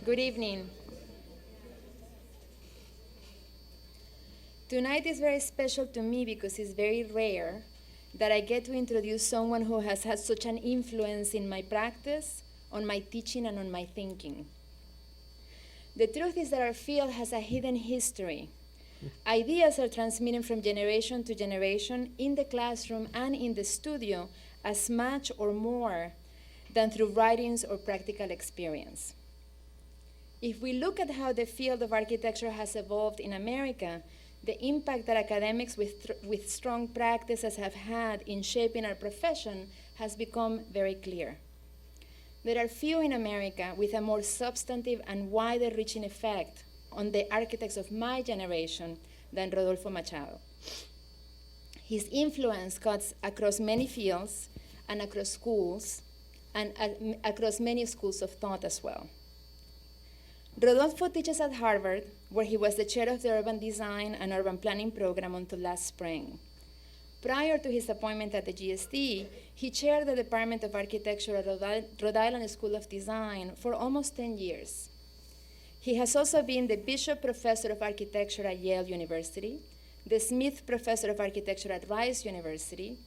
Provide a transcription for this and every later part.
Good evening. Tonight is very special to me because it's very rare that I get to introduce someone who has had such an influence in my practice, on my teaching, and on my thinking. The truth is that our field has a hidden history. Ideas are transmitted from generation to generation in the classroom and in the studio as much or more than through writings or practical experience. If we look at how the field of architecture has evolved in America, the impact that academics with strong practices have had in shaping our profession has become very clear. There are few in America with a more substantive and wider reaching effect on the architects of my generation than Rodolfo Machado. His influence cuts across many fields and across schools and across many schools of thought as well. Rodolfo teaches at Harvard, where he was the chair of the urban design and urban planning program until last spring. Prior to his appointment at the GSD, he chaired the Department of Architecture at Rhode Island School of Design for almost 10 years. He has also been the Bishop Professor of Architecture at Yale University, the Smith Professor of Architecture at Rice University,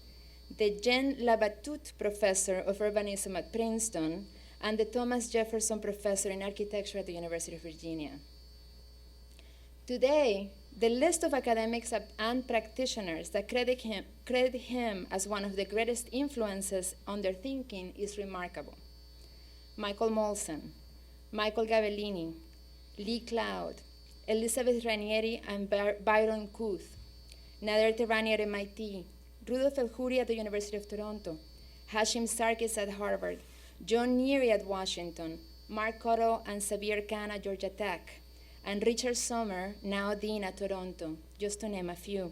the Jean Labatut Professor of Urbanism at Princeton, and the Thomas Jefferson Professor in Architecture at the University of Virginia. Today, the list of academics and practitioners that credit him as one of the greatest influences on their thinking is remarkable. Michael Molson, Michael Gabellini, Lee Cloud, Elizabeth Ranieri and Byron Kuth, Nader Tehrani at MIT, Rudolf El-Khoury at the University of Toronto, Hashim Sarkis at Harvard, John Neary at Washington, Mark Cotto and Sabir Khan at Georgia Tech, and Richard Sommer, now Dean at Toronto, just to name a few.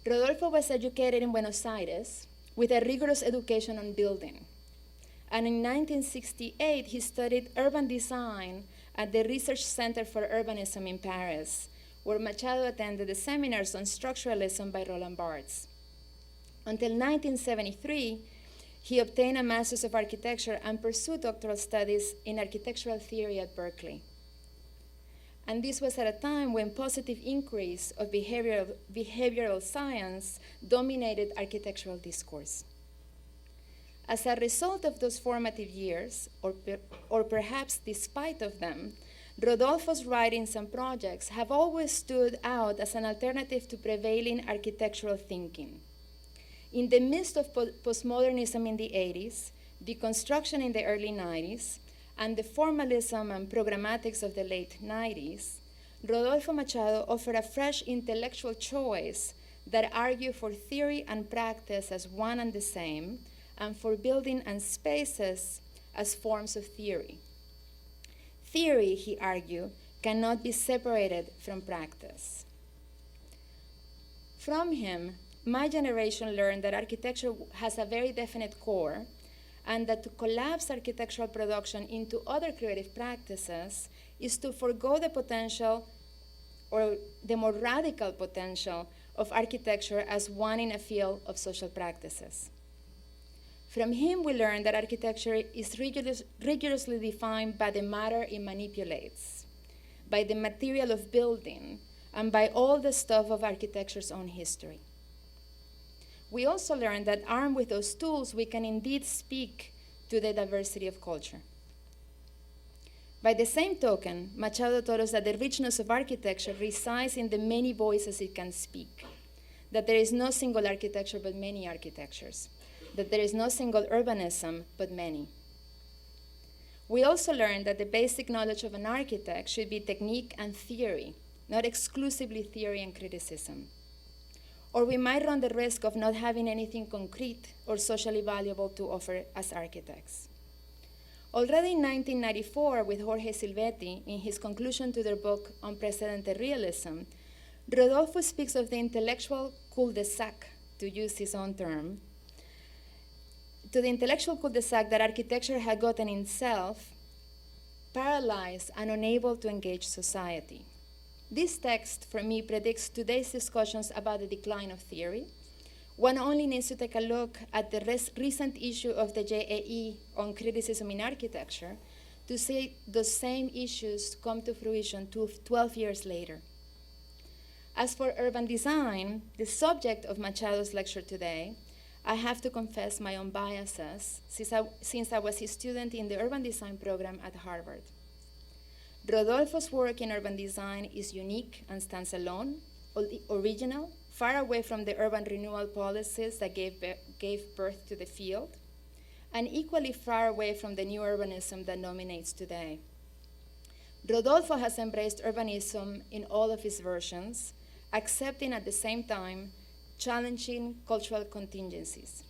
Rodolfo was educated in Buenos Aires with a rigorous education on building. And in 1968, he studied urban design at the Research Center for Urbanism in Paris, where Machado attended the seminars on structuralism by Roland Barthes. Until 1973, he obtained a Master's of Architecture and pursued doctoral studies in architectural theory at Berkeley. And this was at a time when positive inquiries of behavioral science dominated architectural discourse. As a result of those formative years, or perhaps despite of them, Rodolfo's writings and projects have always stood out as an alternative to prevailing architectural thinking. In the midst of postmodernism in the 80s, deconstruction in the early 90s, and the formalism and programmatics of the late 90s, Rodolfo Machado offered a fresh intellectual choice that argued for theory and practice as one and the same, and for building and spaces as forms of theory. Theory, he argued, cannot be separated from practice. From him, my generation learned that architecture has a very definite core, and that to collapse architectural production into other creative practices is to forego the potential or the more radical potential of architecture as one in a field of social practices. From him, we learned that architecture is rigorously defined by the matter it manipulates, by the material of building, and by all the stuff of architecture's own history. We also learned that armed with those tools, we can indeed speak to the diversity of culture. By the same token, Machado taught us that the richness of architecture resides in the many voices it can speak, that there is no single architecture but many architectures, that there is no single urbanism but many. We also learned that the basic knowledge of an architect should be technique and theory, not exclusively theory and criticism. Or we might run the risk of not having anything concrete or socially valuable to offer as architects. Already in 1994, with Jorge Silvetti, in his conclusion to their book Unprecedented Realism, Rodolfo speaks of the intellectual cul-de-sac, to use his own term, to the intellectual cul-de-sac that architecture had gotten in itself, paralyzed and unable to engage society. This text, for me, predicts today's discussions about the decline of theory. One only needs to take a look at the recent issue of the J.A.E. on criticism in architecture to see the same issues come to fruition 12 years later. As for urban design, the subject of Machado's lecture today, I have to confess my own biases since I was a student in the urban design program at Harvard. Rodolfo's work in urban design is unique and stands alone, original, far away from the urban renewal policies that gave birth to the field, and equally far away from the new urbanism that dominates today. Rodolfo has embraced urbanism in all of its versions, accepting at the same time challenging cultural contingencies.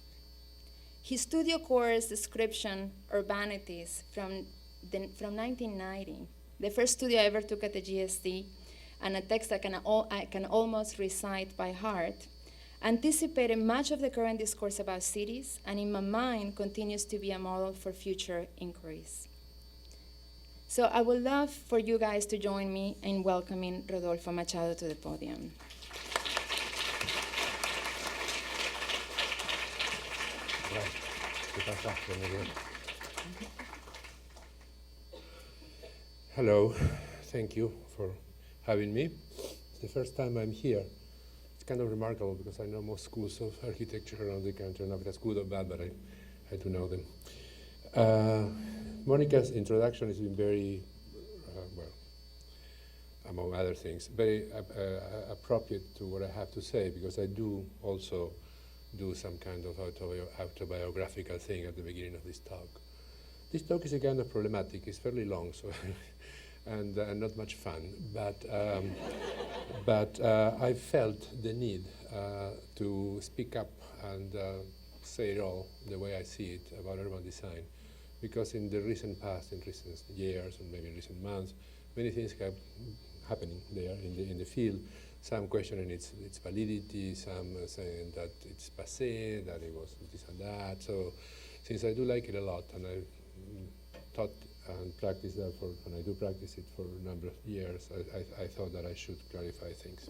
His studio course description, Urbanities, from 1990, the first studio I ever took at the GSD, and a text I can almost recite by heart, anticipated much of the current discourse about cities, and in my mind continues to be a model for future inquiries. So I would love for you guys to join me in welcoming Rodolfo Machado to the podium. Hello, thank you for having me. It's the first time I'm here. It's kind of remarkable because I know most schools of architecture around the country, not that's good or bad, but I do know them. Monica's introduction has been very, well, among other things, very appropriate to what I have to say, because I do also do some kind of autobiographical thing at the beginning of this talk. This talk is a kind of problematic. It's fairly long, so and not much fun. But I felt the need to speak up and say it all the way I see it about urban design, because in the recent past, in recent years, and maybe in recent months, many things have happening there in the field. Some questioning its validity, some saying that it's passé, that it was this and that. So since I do like it a lot, and I taught and practiced that and I do practice it for a number of years, I thought that I should clarify things.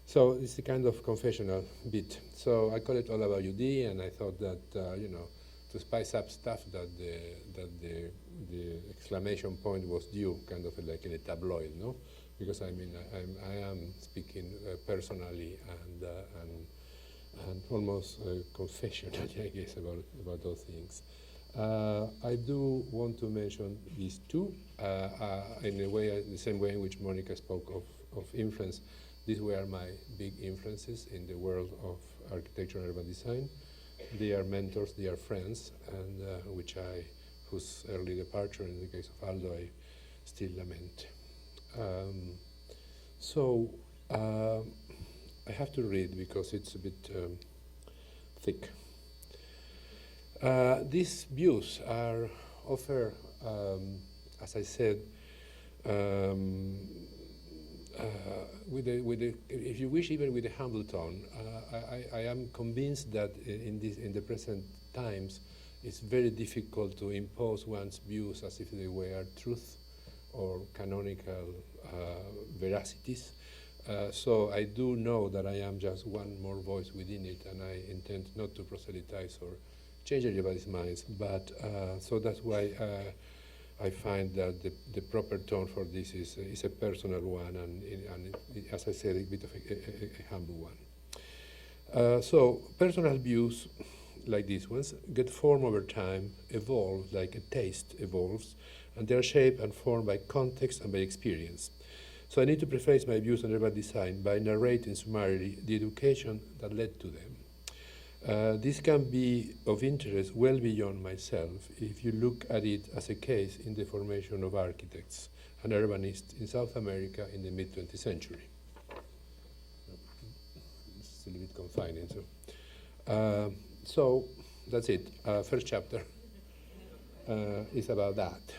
So it's a kind of confessional bit. So I call it All About UD, and I thought that, to spice up stuff, that the exclamation point was due, kind of like in a tabloid, no? Because I mean, I am speaking personally and almost confessionally, I guess, about those things. I do want to mention these two in a way, the same way in which Monica spoke of influence. These were my big influences in the world of architecture and urban design. They are mentors, they are friends, and whose early departure, in the case of Aldo, I still lament. I have to read because it's a bit thick. These views offer, as I said, if you wish, even with a humble tone. I am convinced that in the present times, it's very difficult to impose one's views as if they were truth or canonical veracities. So I do know that I am just one more voice within it, and I intend not to proselytize or change everybody's minds. But so that's why I find that the proper tone for this is a personal one, and as I said, a bit of a humble one. So personal views like these ones get formed over time, evolve like a taste evolves, and they are shaped and formed by context and by experience. So I need to preface my views on urban design by narrating summarily the education that led to them. This can be of interest well beyond myself if you look at it as a case in the formation of architects and urbanists in South America in the mid-20th century. It's a little bit confining. So that's it. First chapter is about that.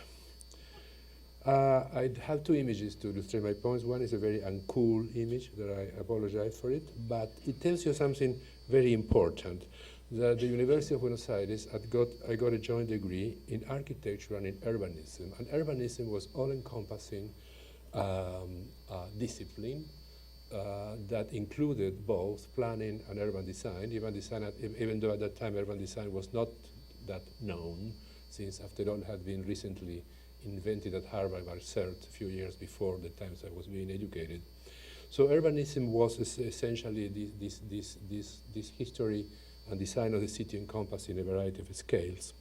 I have two images to illustrate my points. One is a very uncool image that I apologize for it, but it tells you something very important. That the University of Buenos Aires, I got a joint degree in architecture and in urbanism. And urbanism was all-encompassing discipline that included both planning and urban design. Even though at that time urban design was not that known, since after all had been recently invented at Harvard by CERT a few years before the times I was being educated. So urbanism was essentially this history and design of the city encompassing a variety of scales.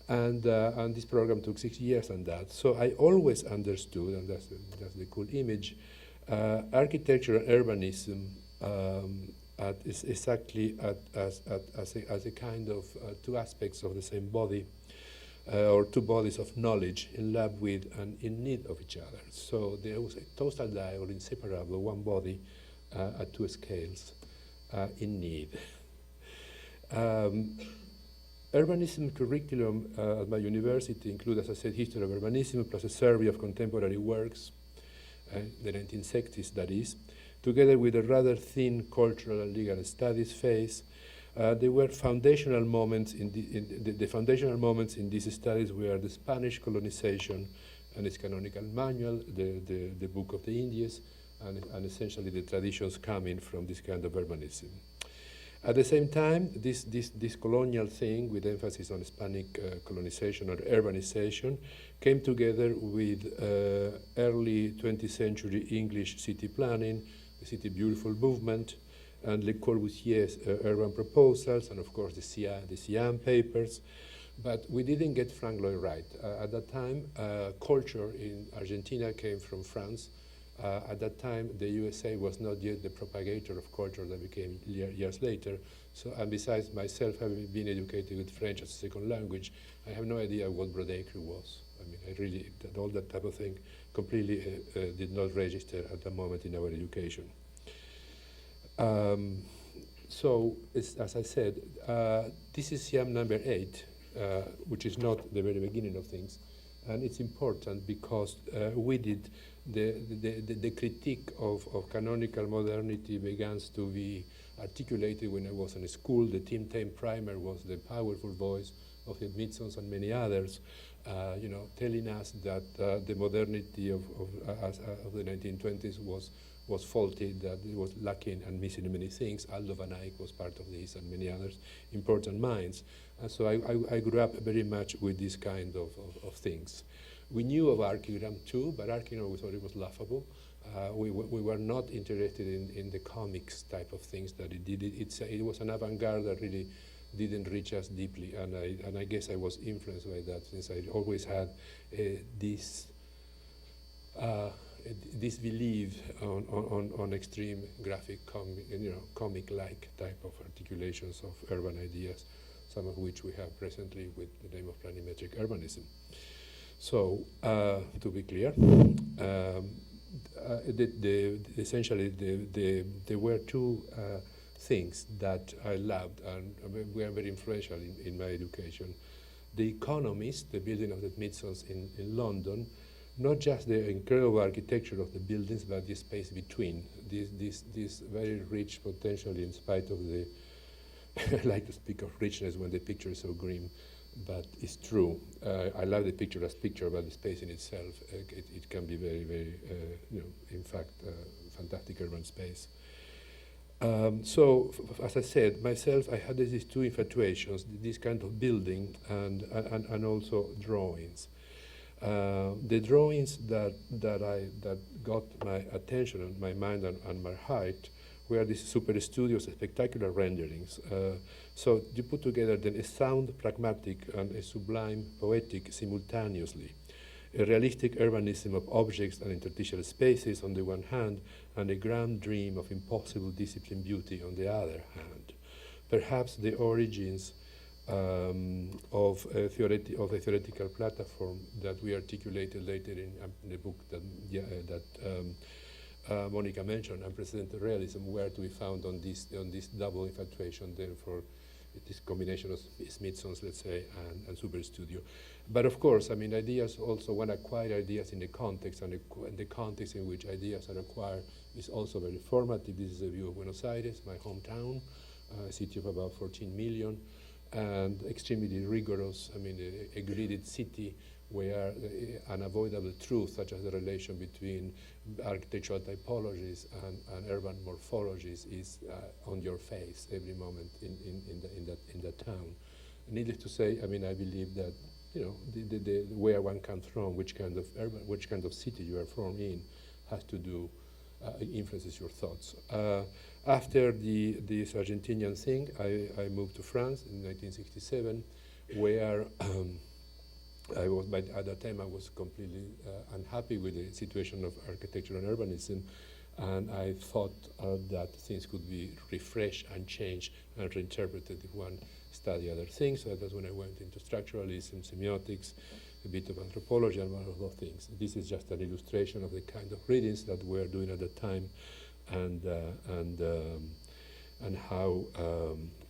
And this program took 6 years on that. So I always understood, and that's the cool image, architecture and urbanism is exactly as a kind of two aspects of the same body, or two bodies of knowledge in love with and in need of each other. So there was a total dialogue, inseparable, one body at two scales in need. Urbanism curriculum at my university includes, as I said, history of urbanism plus a survey of contemporary works, the 1960s that is, together with a rather thin cultural and legal studies phase. There were foundational moments the foundational moments in these studies were the Spanish colonization and its canonical manual, the Book of the Indies, and essentially the traditions coming from this kind of urbanism. At the same time, this colonial thing, with emphasis on Hispanic colonization or urbanization, came together with early 20th century English city planning, the City Beautiful movement, and Le Corbusier's urban proposals, and of course the A.I.A papers. But we didn't get Frank Lloyd right. At that time, culture in Argentina came from France. At that time, the USA was not yet the propagator of culture that became years later. So, and besides myself having been educated with French as a second language, I have no idea what brodequer was. I mean, I really, all that type of thing completely did not register at the moment in our education. So, as I said, this is SIAM number 8, which is not the very beginning of things. And it's important because we did the critique of canonical modernity begins to be articulated when I was in school. The Tim Tame primer was the powerful voice of the Smithsons and many others, telling us that the modernity of the 1920s was faulty, that it was lacking and missing many things. Aldo van Eyck was part of this and many others important minds. And so I grew up very much with this kind of things. We knew of archigram too, but archigram we thought it was laughable. We were not interested in the comics type of things that it did. It was an avant-garde that really didn't reach us deeply, and I guess I was influenced by that, since I always had this belief on extreme graphic, comic-like type of articulations of urban ideas, some of which we have presently with the name of planimetric urbanism. So, to be clear, essentially there were two things that I loved and were very influential in my education. The Economist, the building of the Smithsons in London, not just the incredible architecture of the buildings, but the space between. This very rich potentially, in spite of the, I like to speak of richness when the picture is so grim, but it's true. I love the picture as picture, but the space in itself, it can be very, very, in fact, fantastic urban space. So, as I said, myself, I had these two infatuations, this kind of building and also drawings. The drawings that got my attention and my mind and my heart were these super studios, spectacular renderings. So you put together then a sound pragmatic and a sublime poetic simultaneously. A realistic urbanism of objects and interstitial spaces on the one hand, and a grand dream of impossible discipline beauty on the other hand. Perhaps the origins of a theoretical platform that we articulated later in the book that Monica mentioned, Unprecedented Realism, were to be found on this double infatuation then for this combination of Smithsons, let's say, and Super Studio. But of course, I mean, ideas also, one acquire ideas in the context, and the context in which ideas are acquired is also very formative. This is a view of Buenos Aires, my hometown, a city of about 14 million, and extremely rigorous, I mean, a gridded city where unavoidable truths, such as the relation between architectural typologies and urban morphologies, is on your face every moment in that town. Needless to say, I mean, I believe that where one comes from, which kind of urban, which kind of city you are from in, has to do, influences your thoughts. After this Argentinian thing, I moved to France in 1967, where I was, at that time I was completely unhappy with the situation of architecture and urbanism, and I thought that things could be refreshed and changed and reinterpreted if one study other things. So that's when I went into structuralism, semiotics, a bit of anthropology, and one of those things. This is just an illustration of the kind of readings that we were doing at the time, and how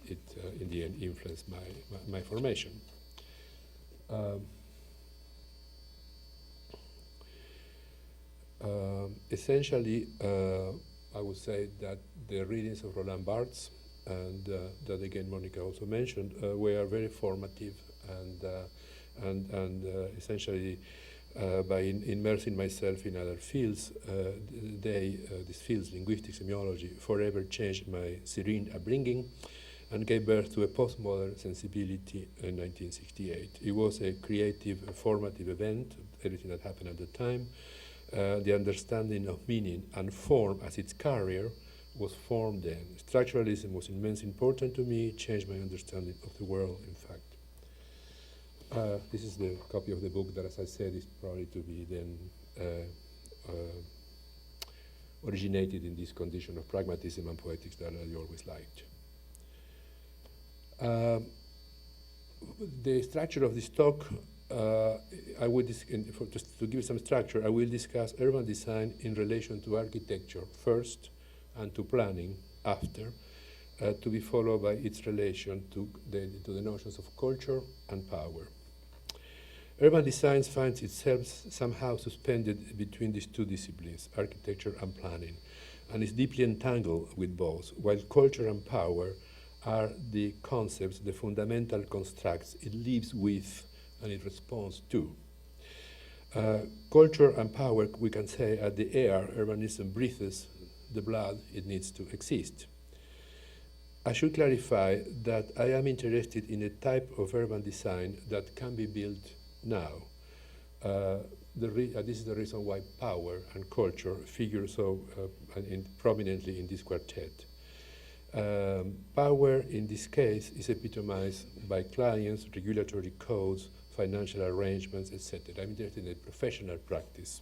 it in the end influenced my formation. Essentially, I would say that the readings of Roland Barthes, and that again Monica also mentioned, were very formative, and essentially by immersing myself in other fields, these fields, linguistics, semiology, forever changed my serene upbringing and gave birth to a postmodern sensibility in 1968. It was a creative, formative event, everything that happened at the time. The understanding of meaning and form as its carrier was formed then. Structuralism was immensely important to me, changed my understanding of the world, in fact. This is the copy of the book that, as I said, is probably to be then originated in this condition of pragmatism and poetics that I always liked. The structure of this talk, I will just to give some structure, I will discuss urban design in relation to architecture first, and to planning after, to be followed by its relation to the notions of culture and power. Urban design finds itself somehow suspended between these two disciplines, architecture and planning, and is deeply entangled with both, while culture and power are the concepts, the fundamental constructs it lives with and it responds to. Culture and power, we can say, are the air urbanism breathes, the blood it needs to exist. I should clarify that I am interested in a type of urban design that can be built now. This is the reason why power and culture figure so prominently in this quartet. Power, in this case, is epitomized by clients, regulatory codes, financial arrangements, etc. I'm interested in the professional practice.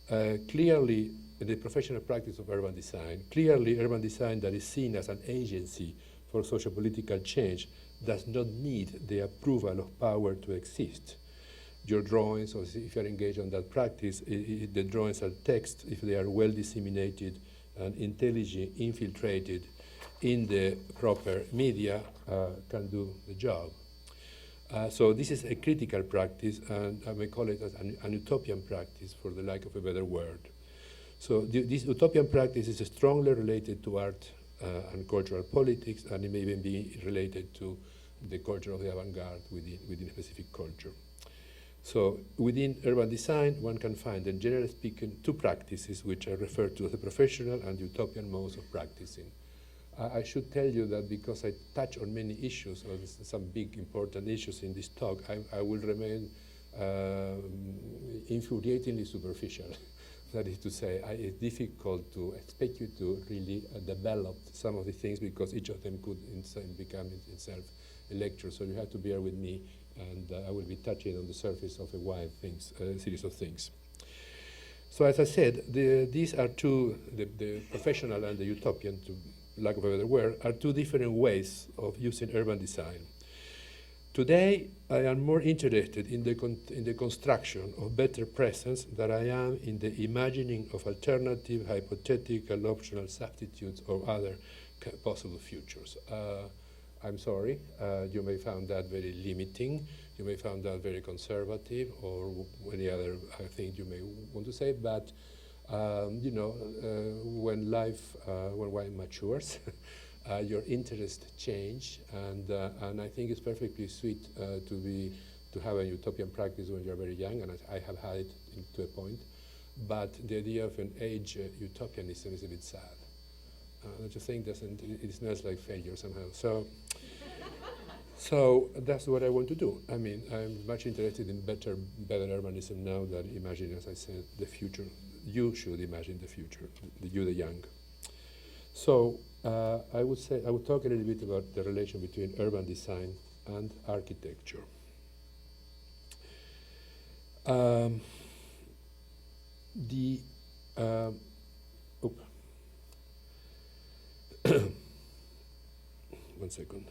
Clearly, in the professional practice of urban design, clearly urban design that is seen as an agency for socio-political change does not need the approval of power to exist. Your drawings, or if you're engaged on that practice, the drawings are text, if they are well disseminated and intelligently infiltrated in the proper media, can do the job. So this is a critical practice, and I may call it as an utopian practice, for the lack of a better word. So this utopian practice is strongly related to art and cultural politics, and it may even be related to the culture of the avant-garde within a specific culture. So within urban design, one can find, and generally speaking, two practices which are referred to as the professional and utopian modes of practicing. I should tell you that because I touch on many issues, or some big important issues in this talk, I will remain infuriatingly superficial. That is to say, it's difficult to expect you to really develop some of the things, because each of them could become in itself a lecture. So you have to bear with me, and I will be touching on the surface of a wide series of things. So as I said, these are two, the professional and the utopian, to lack of a better word, are two different ways of using urban design. Today, I am more interested in the construction of better presence than I am in the imagining of alternative, hypothetical, optional substitutes or other possible futures. I'm sorry, you may find that very limiting, you may find that very conservative, or any other thing you may want to say, but when one matures, your interests change, and I think it's perfectly sweet to have a utopian practice when you're very young, and I have had it to a point, but the idea of an age utopianism is a bit sad. Don't you think? It smells like failure somehow. So So that's what I want to do. I mean, I'm much interested in better urbanism now than imagine, as I said, the future. You should imagine the future, you the young. So I would talk a little bit about the relation between urban design and architecture. Um, the oop. One second.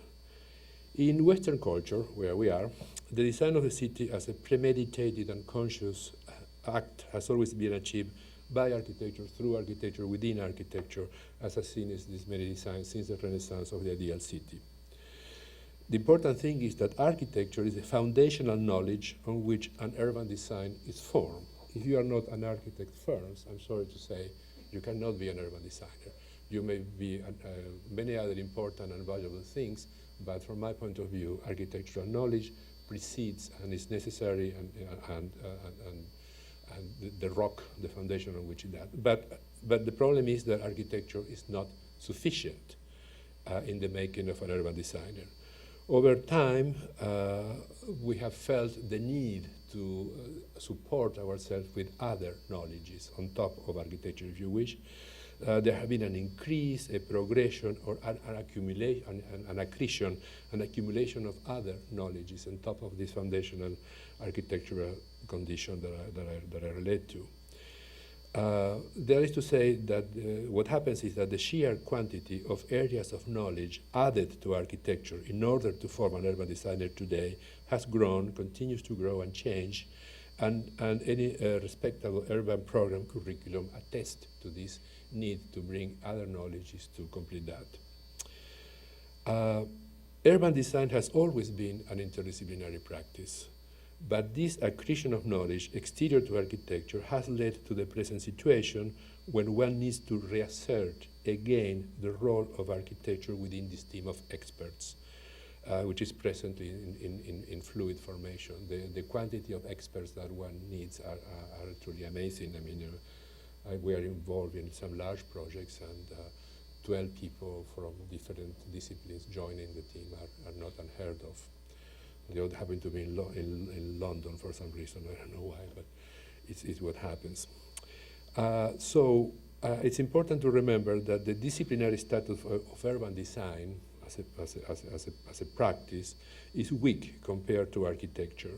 In Western culture, where we are, the design of the city as a premeditated and conscious act has always been achieved by architecture, through architecture, within architecture, as has seen in these many designs since the Renaissance of the ideal city. The important thing is that architecture is the foundational knowledge on which an urban design is formed. If you are not an architect first, I'm sorry to say, you cannot be an urban designer. You may be many other important and valuable things, but from my point of view, architectural knowledge precedes and is necessary and the rock, the foundation on which it does. But the problem is that architecture is not sufficient in the making of an urban designer. Over time, we have felt the need to support ourselves with other knowledges on top of architecture, if you wish. There have been an increase, a progression, or an accumulation, an accretion, an accumulation of other knowledges on top of this foundational architectural condition that I relate to. There is to say that what happens is that the sheer quantity of areas of knowledge added to architecture in order to form an urban designer today has grown, continues to grow and change, and any respectable urban program curriculum attests to this need to bring other knowledges to complete that. Urban design has always been an interdisciplinary practice. But this accretion of knowledge exterior to architecture has led to the present situation when one needs to reassert again the role of architecture within this team of experts, which is presently in fluid formation. The quantity of experts that one needs are truly amazing. I mean, we are involved in some large projects, and 12 people from different disciplines joining the team are not unheard of. They all happen to be in London for some reason. I don't know why, but it's what happens. So it's important to remember that the disciplinary status of urban design as a practice is weak compared to architecture.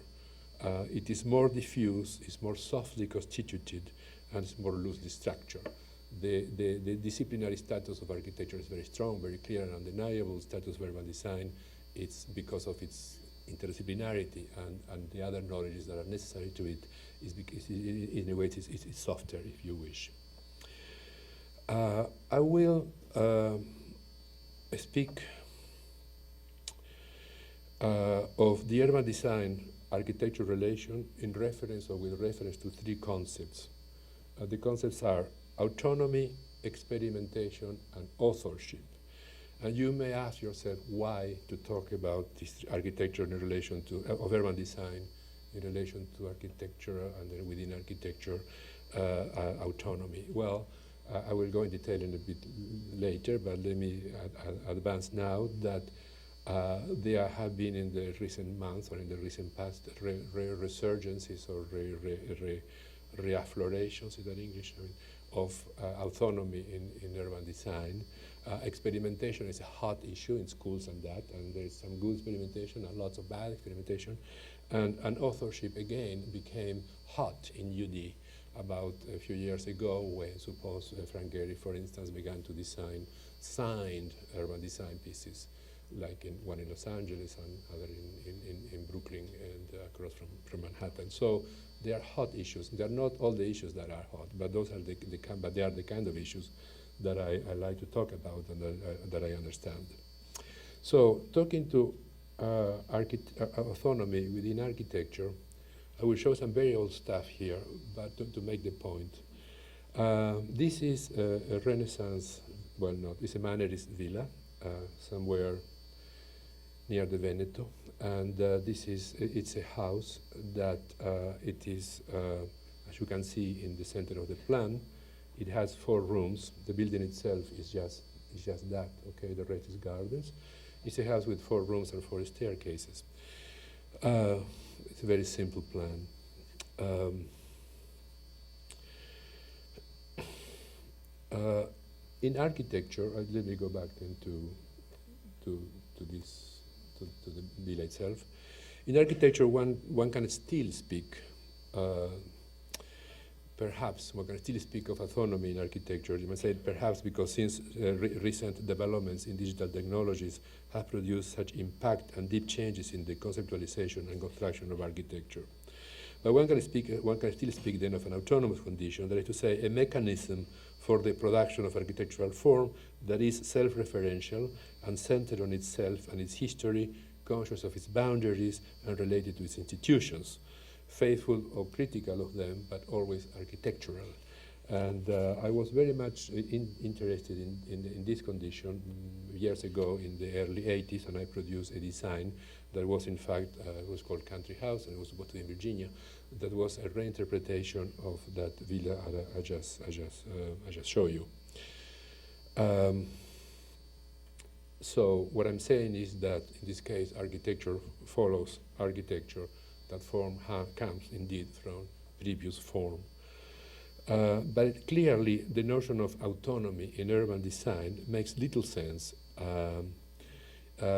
It is more diffuse, it's more softly constituted, and it's more loosely structured. The disciplinary status of architecture is very strong, very clear and undeniable. Status of urban design, it's because of its interdisciplinarity and the other knowledges that are necessary to it is because in a way it's softer, if you wish. I will speak of the urban design architecture relation in reference or with reference to three concepts. The concepts are autonomy, experimentation, and authorship. And you may ask yourself why to talk about this architecture in relation to, of urban design in relation to architecture and then within architecture autonomy. Well, I will go in detail in a bit later, but let me advance now that there have been in the recent months or in the recent past resurgences or reafflorations, is that English? I mean, of autonomy in urban design. Experimentation is a hot issue in schools and that, and there's some good experimentation and lots of bad experimentation. And authorship, again, became hot in UD about a few years ago when, suppose, Frank Gehry, for instance, began to design signed urban design pieces, like one in Los Angeles and other in Brooklyn and across from Manhattan. So they are hot issues. They are not all the issues that are hot, but those are but they are the kind of issues that I like to talk about and that I understand. So talking to autonomy within architecture, I will show some very old stuff here, but to make the point. This is a Renaissance, well, not, it's a Mannerist villa somewhere near the Veneto, and it's a house that it is, as you can see in the center of the plan, it has 4 rooms. The building itself is just that, okay, the rest is gardens. It's a house with 4 rooms and 4 staircases. It's a very simple plan. In architecture, let me go back then to this, to the villa itself. In architecture, one can still speak, perhaps, one can still speak of autonomy in architecture. You might say perhaps because since recent developments in digital technologies have produced such impact and deep changes in the conceptualization and construction of architecture. But one can still speak then of an autonomous condition, that is to say, a mechanism for the production of architectural form that is self-referential and centered on itself and its history, conscious of its boundaries and related to its institutions, faithful or critical of them, but always architectural. And I was very much interested in this condition years ago in the early 80s, and I produced a design that was in fact, was called Country House, and it was supposed to be in Virginia. That was a reinterpretation of that villa I just showed you. So what I'm saying is that in this case, architecture follows architecture. That form comes indeed from previous form. But clearly, the notion of autonomy in urban design makes little sense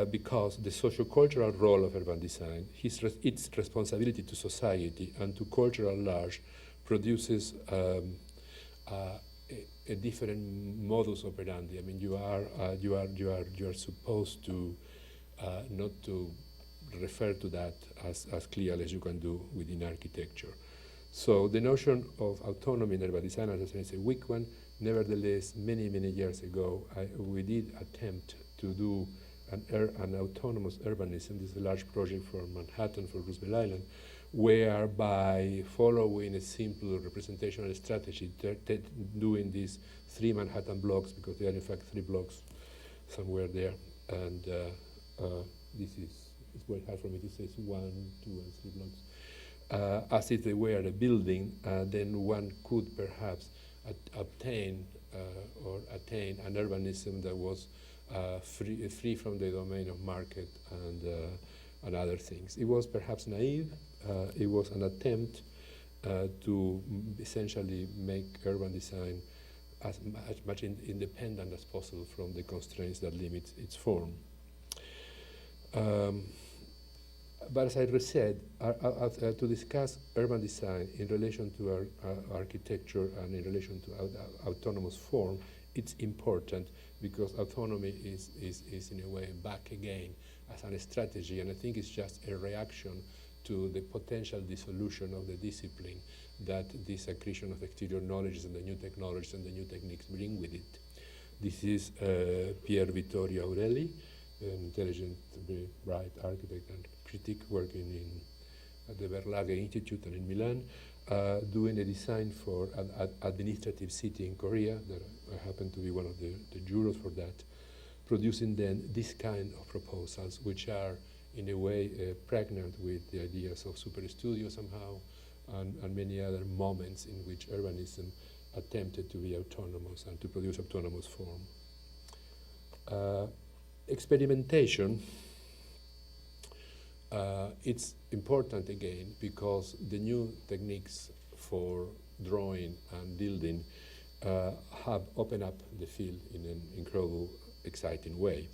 because the socio-cultural role of urban design, its responsibility to society and to culture at large, produces a different modus operandi. I mean, you are supposed to not to refer to that as clearly as you can do within architecture. So the notion of autonomy in urban design, as I say, is a weak one. Nevertheless, many years ago, we did attempt to do an autonomous urbanism. This is a large project for Manhattan, for Roosevelt Island, whereby following a simple representational strategy, doing these 3 Manhattan blocks, because there are in fact 3 blocks somewhere there, and this is, it's very hard for me to say, it's 1, 2, and 3 blocks. As if they were a building, then one could perhaps obtain or attain an urbanism that was free from the domain of market and other things. It was perhaps naive. It was an attempt to essentially make urban design as much independent as possible from the constraints that limit its form. But as I said, to discuss urban design in relation to architecture and in relation to autonomous form, it's important because autonomy is in a way back again as a strategy, and I think it's just a reaction to the potential dissolution of the discipline that this accretion of exterior knowledge and the new technologies and the new techniques bring with it. This is Pier Vittorio Aureli, an intelligent, very bright architect and critic working at the Verlage Institute and in Milan, doing a design for an administrative city in Korea, that I happen to be one of the jurors for that, producing then this kind of proposals, which are in a way pregnant with the ideas of super studio somehow, and many other moments in which urbanism attempted to be autonomous and to produce autonomous form. Experimentation, it's important again because the new techniques for drawing and building have opened up the field in an incredible, exciting way.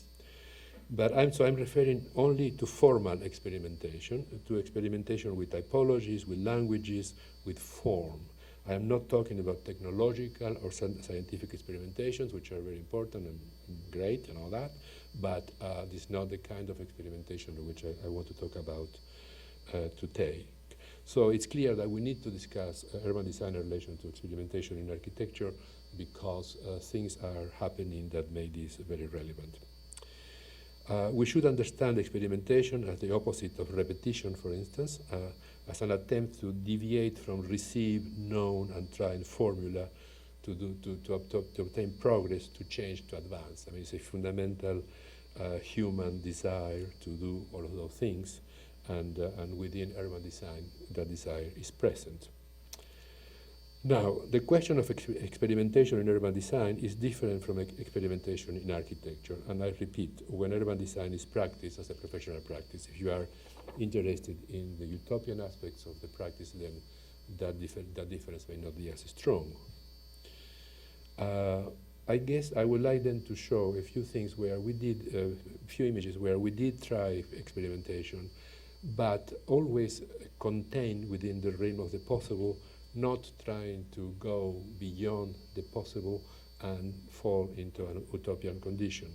But I'm referring only to formal experimentation, to experimentation with typologies, with languages, with form. I am not talking about technological or scientific experimentations, which are very important and great and all that, but this is not the kind of experimentation which I want to talk about today. So it's clear that we need to discuss urban design in relation to experimentation in architecture because things are happening that make this very relevant. We should understand experimentation as the opposite of repetition, for instance, as an attempt to deviate from received, known, and tried formula to obtain progress, to change, to advance. I mean, it's a fundamental human desire to do all of those things, and within urban design, that desire is present. Now, the question of experimentation in urban design is different from experimentation in architecture. And I repeat, when urban design is practiced as a professional practice, if you are interested in the utopian aspects of the practice, then that difference may not be as strong. I guess I would like then to show a few things where we did, a few images where we did try experimentation, but always contained within the realm of the possible, not trying to go beyond the possible and fall into an utopian condition.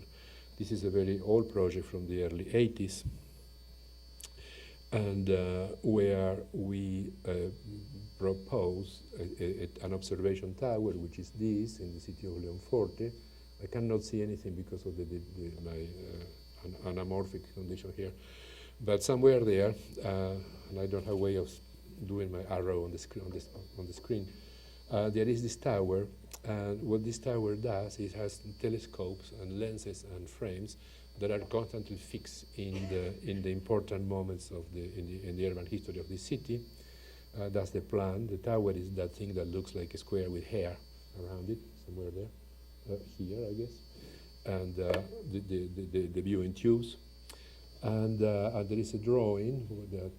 This is a very old project from the early 80s, and where we propose an observation tower, which is this, in the city of Leonforte. I cannot see anything because of my anamorphic condition here, but somewhere there, and I don't have a way of doing my arrow on the screen, there is this tower, and what this tower does is has telescopes and lenses and frames that are constantly fixed in the important moments of in the urban history of the city. That's the plan. The tower is that thing that looks like a square with hair around it, somewhere there, here, I guess, and the viewing tubes. And there is a drawing that,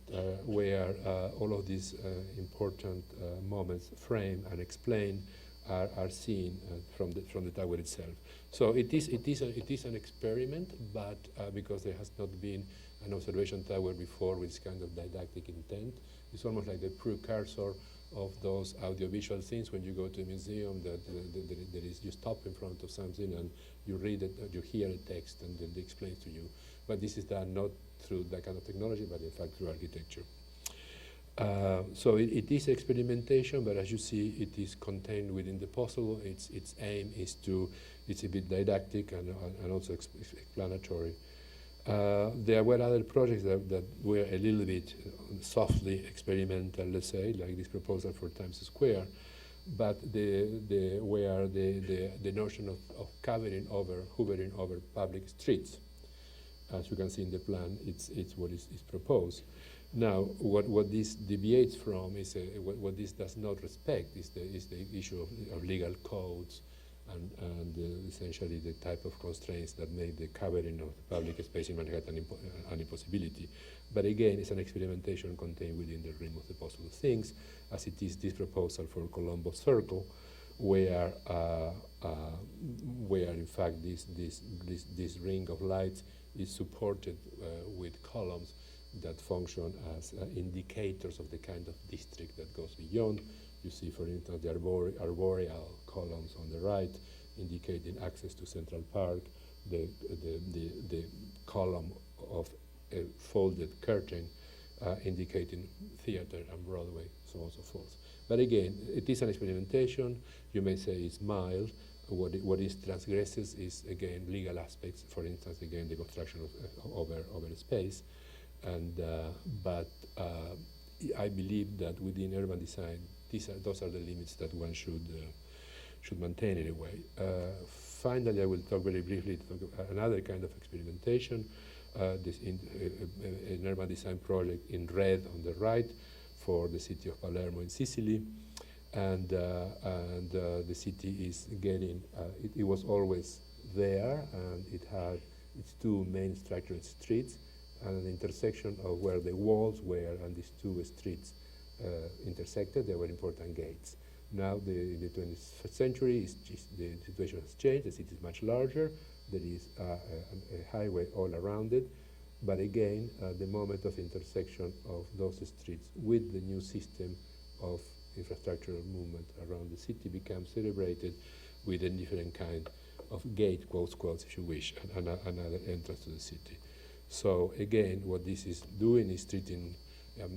where all of these important moments framed and explained are seen from the tower itself. So it is an experiment, but because there has not been an observation tower before with this kind of didactic intent, it's almost like the precursor of those audiovisual things when you go to a museum that there is, you stop in front of something and you read it, you hear a text and then they explain to you. But this is done not through that kind of technology, but in fact through architecture. So it is experimentation, but as you see, it is contained within the possible. Its aim is to, it's a bit didactic and also explanatory. There were other projects that were a little bit softly experimental, let's say, like this proposal for Times Square, but where the notion of hovering over public streets, as you can see in the plan, it's what is proposed. Now, what this deviates from is what this does not respect is the issue of legal codes and essentially the type of constraints that make the covering of the public space in Manhattan an impossibility. But again, it's an experimentation contained within the realm of the possible things, as it is this proposal for Colombo Circle, where in fact this ring of lights is supported with columns that function as indicators of the kind of district that goes beyond. You see, for instance, the arboreal columns on the right indicating access to Central Park, the column of a folded curtain indicating theater and Broadway, so on and so forth. But again, it is an experimentation. You may say it's mild. What it transgresses is, again, legal aspects. For instance, again, the construction of over space. And but I believe that within urban design, those are the limits that one should maintain in a way. Finally, I will talk very briefly about another kind of experimentation. An urban design project in red on the right for the city of Palermo in Sicily, and the city is getting. It was always there, and it had its two main structured streets and an intersection of where the walls were and these two streets intersected. There were important gates. Now, in the 21st century, the situation has changed. The city is much larger. There is a highway all around it. But again, the moment of intersection of those streets with the new system of infrastructural movement around the city becomes celebrated with a different kind of gate, quotes, if you wish, and another entrance to the city. So again, what this is doing is treating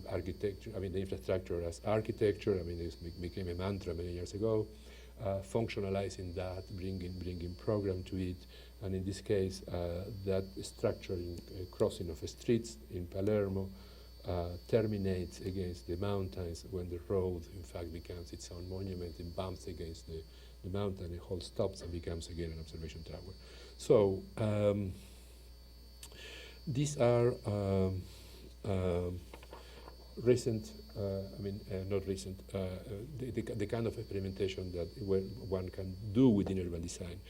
architecture, the infrastructure as architecture. This became a mantra many years ago, functionalizing that, bringing program to it, and in this case, that structuring crossing of streets in Palermo terminates against the mountains when the road, in fact, becomes its own monument and bumps against the mountain. The whole stops and becomes again an observation tower. So these are recent, not recent, the kind of experimentation that one can do within urban design.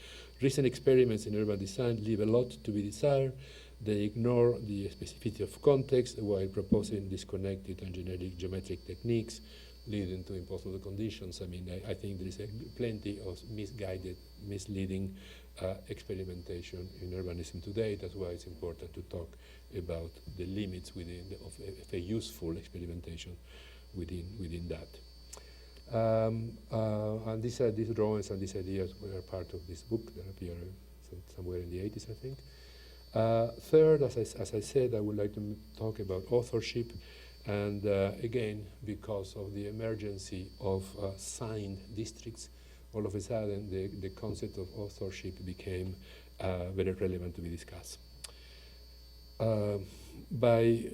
Recent experiments in urban design leave a lot to be desired. They ignore the specificity of context while proposing disconnected and generic geometric techniques leading to impossible conditions. I think there is plenty of misguided, misleading experimentation in urbanism today. That's why it's important to talk about the limits of a useful experimentation within that. And these drawings and these ideas were part of this book that appeared somewhere in the 80s, I think. Third, as I said, I would like to talk about authorship. And again, because of the emergency of signed districts, all of a sudden the concept of authorship became very relevant to be discussed. By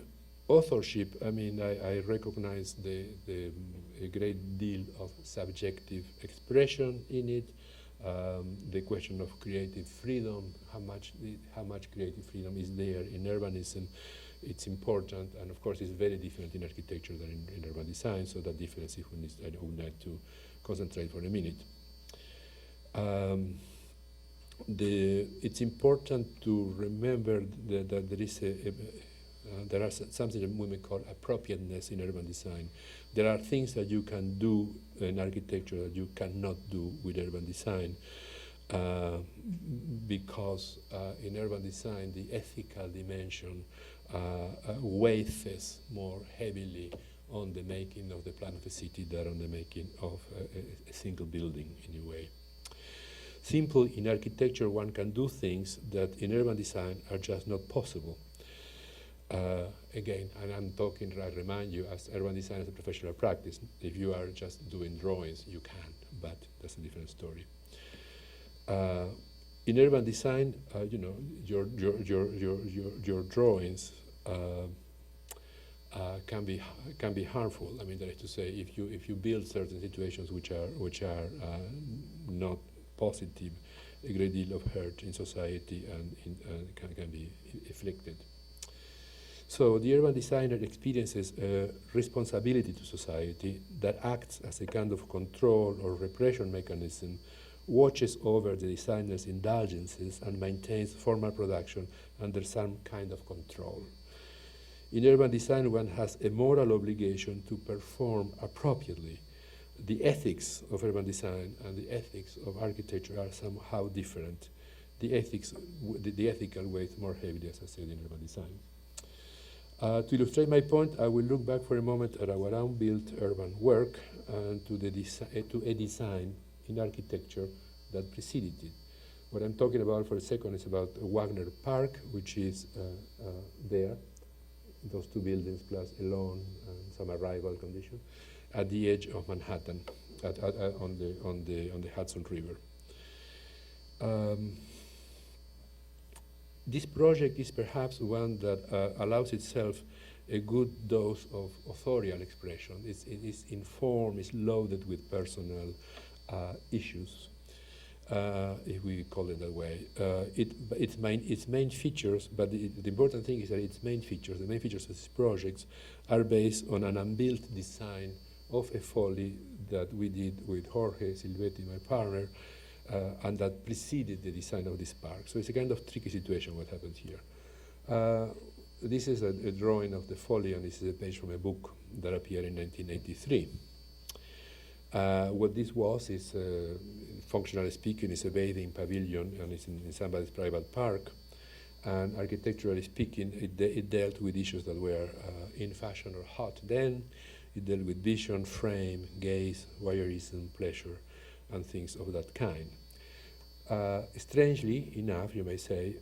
authorship, I recognize a great deal of subjective expression in it. The question of creative freedom, how much creative freedom is there in urbanism, it's important, and of course it's very different in architecture than in urban design, so that difference I would like to concentrate for a minute. It's important to remember that there are something that we may call appropriateness in urban design. There are things that you can do in architecture that you cannot do with urban design, because in urban design the ethical dimension weighs more heavily on the making of the plan of a city than on the making of a single building in a way. Simple in architecture, one can do things that in urban design are just not possible. Again, and I'm talking, I remind you, as urban design is a professional practice. If you are just doing drawings, you can, but that's a different story. In urban design, your drawings can be harmful. That is to say, if you build certain situations which are not positive, a great deal of hurt in society and can be inflicted. So the urban designer experiences a responsibility to society that acts as a kind of control or repression mechanism, watches over the designer's indulgences, and maintains formal production under some kind of control. In urban design, one has a moral obligation to perform appropriately. The ethics of urban design and the ethics of architecture are somehow different. The ethical weighs more heavily, as I said, in urban design. To illustrate my point, I will look back for a moment at our unbuilt urban work and to a design in architecture that preceded it. What I'm talking about for a second is about Wagner Park, which is there, those two buildings plus a lawn and some arrival condition, at the edge of Manhattan, on the Hudson River. This project is perhaps one that allows itself a good dose of authorial expression. It is informed, it's loaded with personal issues, if we call it that way. Its main features, but the important thing is that the main features of these projects are based on an unbuilt design of a folly that we did with Jorge Silvetti, my partner, and that preceded the design of this park. So it's a kind of tricky situation what happened here. This is a drawing of the folly, and this is a page from a book that appeared in 1983. What this was is, functionally speaking, is a bathing pavilion, and it's in somebody's private park. And architecturally speaking, it dealt with issues that were in fashion or hot then. It dealt with vision, frame, gaze, voyeurism, pleasure, and things of that kind. Strangely enough, you may say,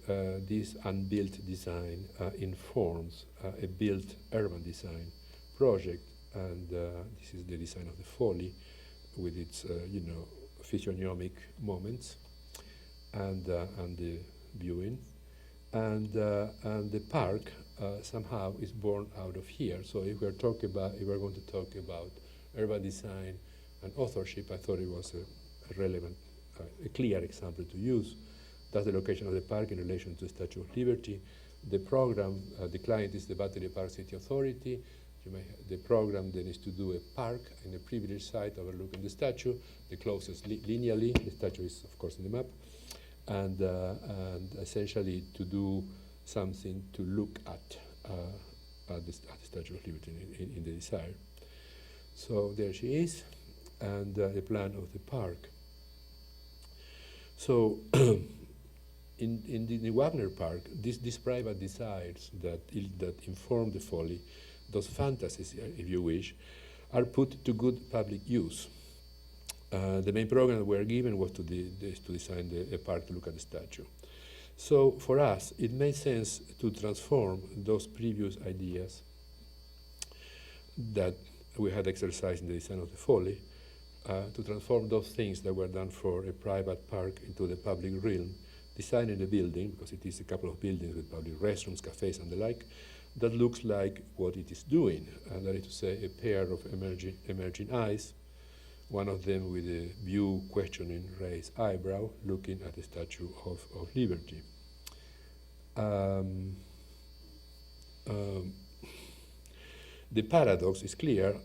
this unbuilt design informs a built urban design project, and this is the design of the folly with its, physiognomic moments and the viewing, and the park somehow is born out of here. So if we're going to talk about urban design and authorship, I thought it was a relevant, a clear example to use. That's the location of the park in relation to the Statue of Liberty. The program, the client is the Battery Park City Authority. The program then is to do a park in a privileged site overlooking the statue, the closest linearly. The statue is, of course, in the map, and essentially to do something to look at the Statue of Liberty in the desire. So there she is, and the plan of the park. So in the Wagner Park, these private desires that inform the folly, those fantasies, if you wish, are put to good public use. The main program that we were given was to design a park to look at the statue. So for us, it made sense to transform those previous ideas that we had exercised in the design of the folly, to transform those things that were done for a private park into the public realm, designing a building, because it is a couple of buildings with public restrooms, cafes, and the like, that looks like what it is doing, and that is to say, a pair of emerging eyes, one of them with a view questioning raised eyebrow, looking at the Statue of Liberty. The paradox is clear,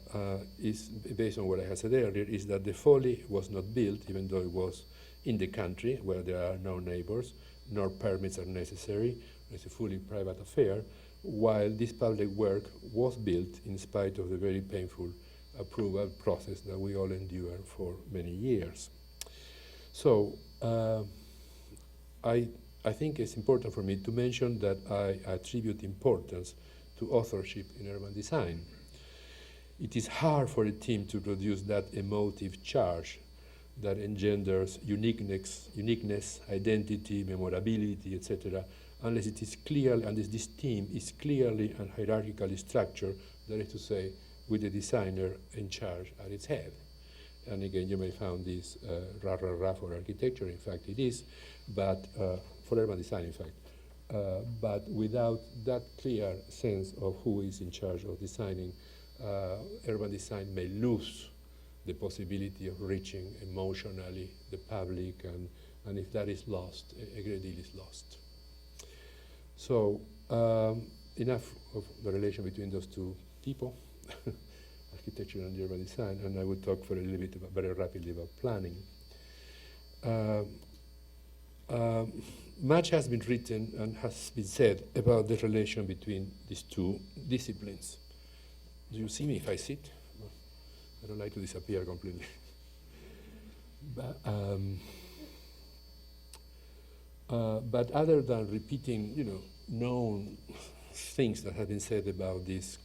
is based on what I had said earlier, is that the folly was not built, even though it was in the country where there are no neighbors, nor permits are necessary. It's a fully private affair, while this public work was built in spite of the very painful approval process that we all endure for many years. So I think it's important for me to mention that I attribute importance to authorship in urban design. It is hard for a team to produce that emotive charge that engenders uniqueness, identity, memorability, etc., unless it is clearly, unless this team is clearly and hierarchically structured, that is to say, with the designer in charge at its head. And again, you may find this rah-rah-rah for architecture, in fact it is, but for urban design, in fact. But without that clear sense of who is in charge of designing, urban design may lose the possibility of reaching emotionally the public, and if that is lost, a great deal is lost. So enough of the relation between those two people, architecture and urban design, and I will talk for a little bit very rapidly about planning. Much has been written and has been said about the relation between these two disciplines. Do you see me if I sit? I don't like to disappear completely. But other than repeating, known things that have been said about this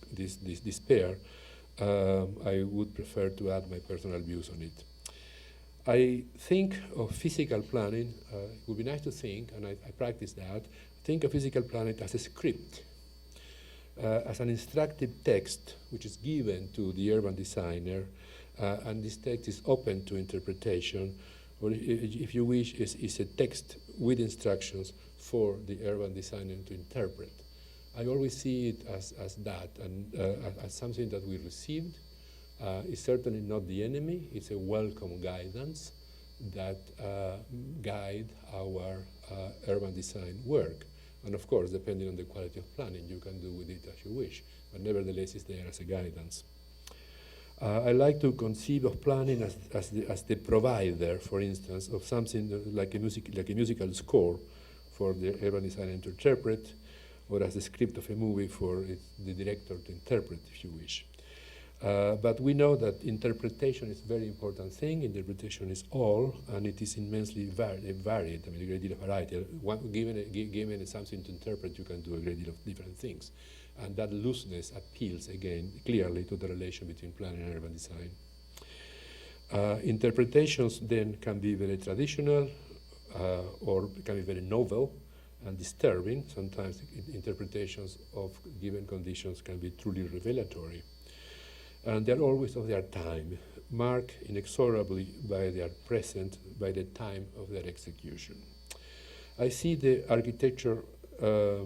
pair, I would prefer to add my personal views on it. I think of physical planning, it would be nice to think, and I practice that, think of physical planning as a script, as an instructive text which is given to the urban designer, and this text is open to interpretation, or if you wish, is a text with instructions for the urban designer to interpret. I always see it as that, and as something that we received. It's certainly not the enemy, it's a welcome guidance that guide our urban design work. And of course, depending on the quality of planning, you can do with it as you wish, but nevertheless it's there as a guidance. I like to conceive of planning as the provider, for instance, of something like a musical score for the urban designer to interpret, or as the script of a movie for the director to interpret, if you wish. But we know that interpretation is a very important thing. Interpretation is all, and it is immensely varied. I mean, a great deal of variety. Given something to interpret, you can do a great deal of different things. And that looseness appeals, again, clearly to the relation between planning and urban design. Interpretations then can be very traditional, or can be very novel and disturbing. Sometimes interpretations of given conditions can be truly revelatory. And they're always of their time, marked inexorably by their present, by the time of their execution. I see the architecture, the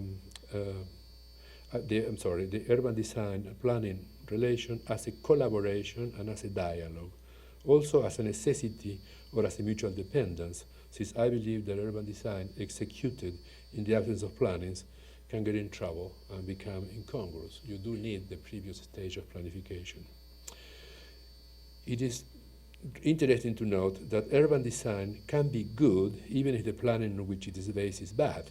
urban design planning relation as a collaboration and as a dialogue, also as a necessity or as a mutual dependence, since I believe that urban design executed in the absence of plannings can get in trouble and become incongruous. You do need the previous stage of planification. It is interesting to note that urban design can be good even if the planning on which it is based is bad,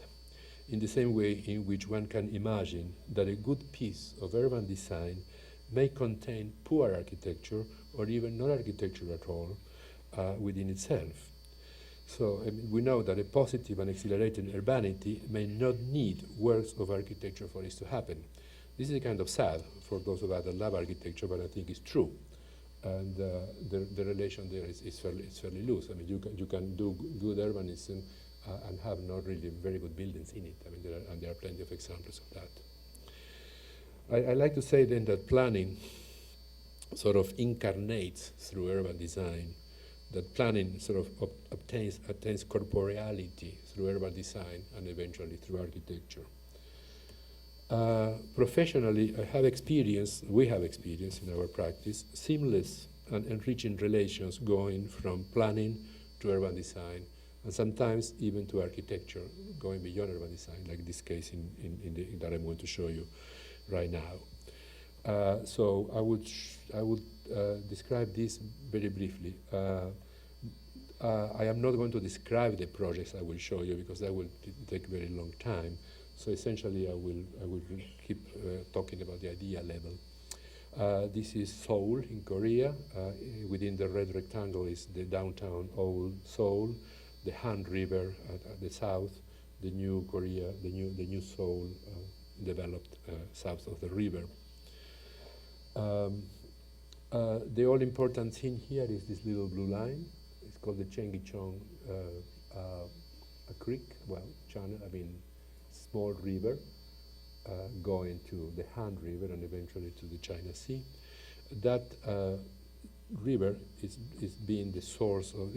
in the same way in which one can imagine that a good piece of urban design may contain poor architecture or even no architecture at all within itself. So we know that a positive and accelerated urbanity may not need works of architecture for it to happen. This is kind of sad for those of us that love architecture, but I think it's true. And the relation there is fairly loose. I mean, you can do good urbanism and have not really very good buildings in it. I mean, there are plenty of examples of that. I like to say then that planning sort of incarnates through urban design, that planning sort of attains corporeality through urban design and eventually through architecture. Professionally, we have experienced in our practice seamless and enriching relations going from planning to urban design, and sometimes even to architecture, going beyond urban design, like this case that I'm going to show you right now. So I would describe this very briefly. I am not going to describe the projects I will show you because that will take a very long time. So essentially, I will keep talking about the idea level. This is Seoul in Korea. Within the red rectangle is the downtown old Seoul, the Han River at the south, the new Korea, the new Seoul developed south of the river. The all important thing here is this little blue line. It's called the Cheonggyecheon creek, channel. I mean, small river going to the Han River and eventually to the China Sea. That river is being the source of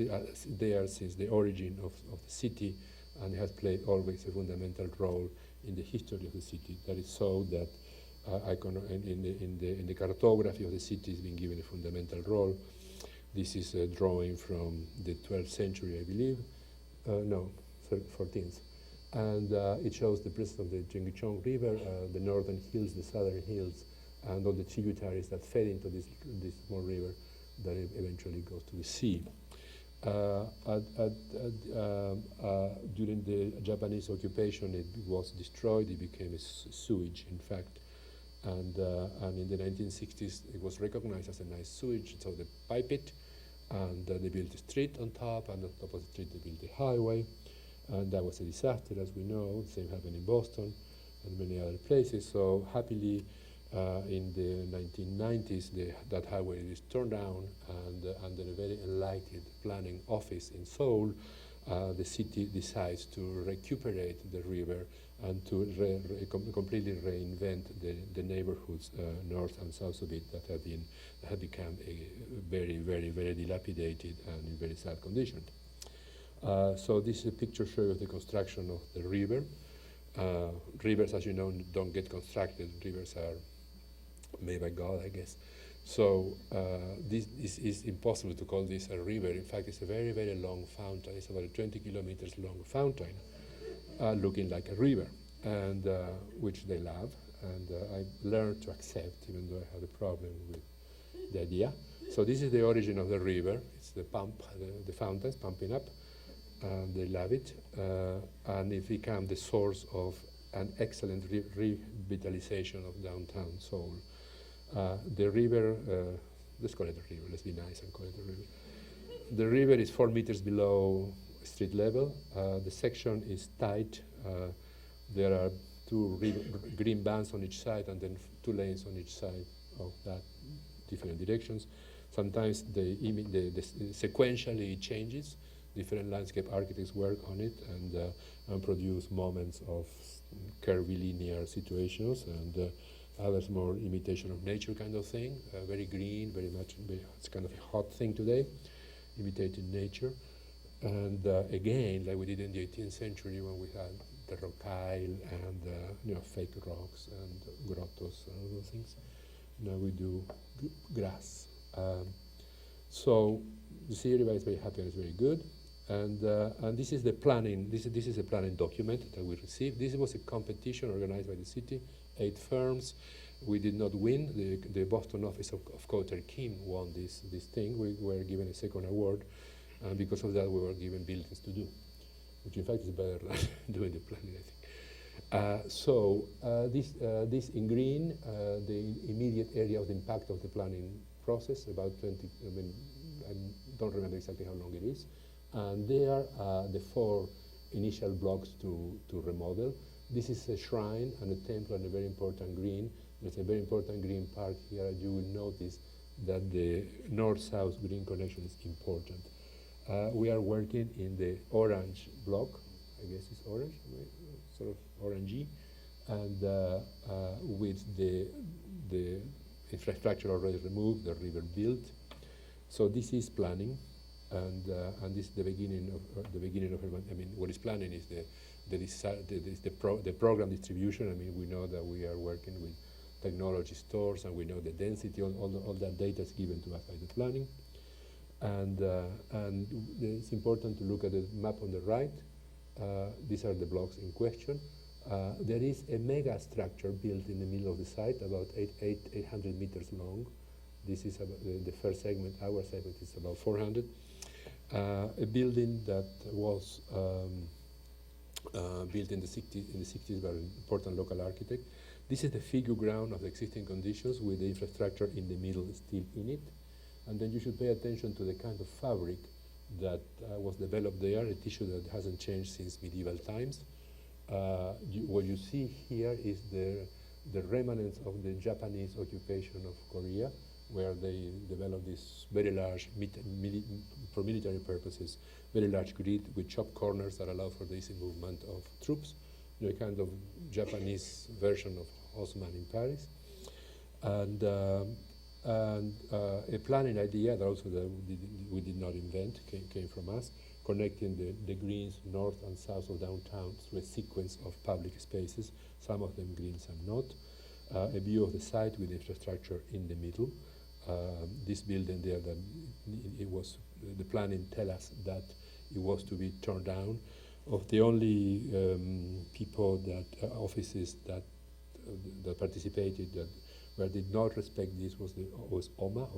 there since the origin of the city, and has played always a fundamental role in the history of the city. That is so that in the cartography of the city has been given a fundamental role. This is a drawing from the 12th century, I believe. No, 14th. And it shows the presence of the Cheonggyecheon River, the northern hills, the southern hills, and all the tributaries that fed into this small river that eventually goes to the sea. During the Japanese occupation, it was destroyed. It became a sewage, in fact. And in the 1960s, it was recognized as a nice sewage, so they pipe it, and they built a street on top, and on top of the street they built a highway. And that was a disaster, as we know. The same happened in Boston and many other places. So happily, in the 1990s, that highway is torn down, and under a very enlightened planning office in Seoul, the city decides to recuperate the river and to completely reinvent the neighborhoods north and south of it that had become a very, very, very dilapidated and in very sad condition. So this is a picture showing the construction of the river. Rivers, as you know, don't get constructed. Rivers are made by God, I guess. So this is impossible to call this a river. In fact, it's a very, very long fountain. It's about a 20 kilometers long fountain, looking like a river, and which they love. And I learned to accept, even though I had a problem with the idea. So this is the origin of the river. It's the pump, the fountains pumping up. And they love it, and it became the source of an excellent revitalization of downtown Seoul. The river, let's call it a river, let's be nice and call it a river. The river is 4 meters below street level. The section is tight. There are 2 green bands on each side, and then 2 lanes on each side of that, different directions. Sometimes sequentially it changes. Different landscape architects work on it and produce moments of curvilinear situations, and others more imitation of nature kind of thing, very green, very much, it's kind of a hot thing today, imitating nature. And again, like we did in the 18th century when we had the rocaille and fake rocks and grottos and all those things, now we do grass. So you see everybody's very happy and it's very good. And this is the planning. This is a planning document that we received. This was a competition organized by the city, 8 firms. We did not win. The Boston office of Cotter Kim won this thing. We were given a second award, and because of that, we were given buildings to do, which in fact is better than doing the planning, I think. This in green, the immediate area of the impact of the planning process, about 20. I don't remember exactly how long it is. And there are the 4 initial blocks to remodel. This is a shrine and a temple and a very important green. There's a very important green park here. You will notice that the north-south green connection is important. We are working in the orange block. I guess it's orange, right? Sort of orangey. And with the infrastructure already removed, the river built. So this is planning. And this is the beginning of urban. I mean, what is planning is the program distribution. I mean, we know that we are working with technology stores, and we know the density. All that data is given to us by the planning. And it's important to look at the map on the right. These are the blocks in question. There is a mega structure built in the middle of the site, about 800 meters long. This is about the first segment. Our segment is about 400. A building that was built in the 60s by an important local architect. This is the figure ground of the existing conditions with the infrastructure in the middle still in it. And then you should pay attention to the kind of fabric that was developed there, a tissue that hasn't changed since medieval times. What you see here is the remnants of the Japanese occupation of Korea, where they developed this very large, for military purposes, very large grid with chopped corners that allow for the easy movement of troops, a kind of Japanese version of Haussmann in Paris. And a planning idea that also we did not invent, came from us, connecting the greens north and south of downtown through a sequence of public spaces, some of them green, some not. A view of the site with infrastructure in the middle. This building there, that it was, the planning tell us that it was to be torn down. Of the only people that, offices that participated that did not respect this was OMA,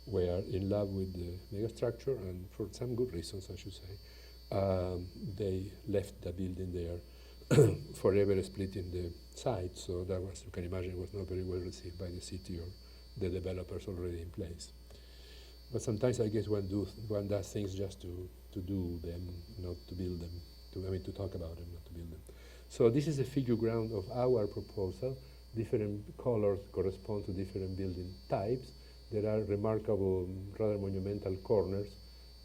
were in love with the megastructure, and for some good reasons, I should say. They left the building there, forever splitting the site, so that was, you can imagine, was not very well received by the city or the developers already in place. But sometimes I guess one does things just to do them, not to build them, to talk about them, not to build them. So this is a figure ground of our proposal. Different colors correspond to different building types. There are remarkable, rather monumental corners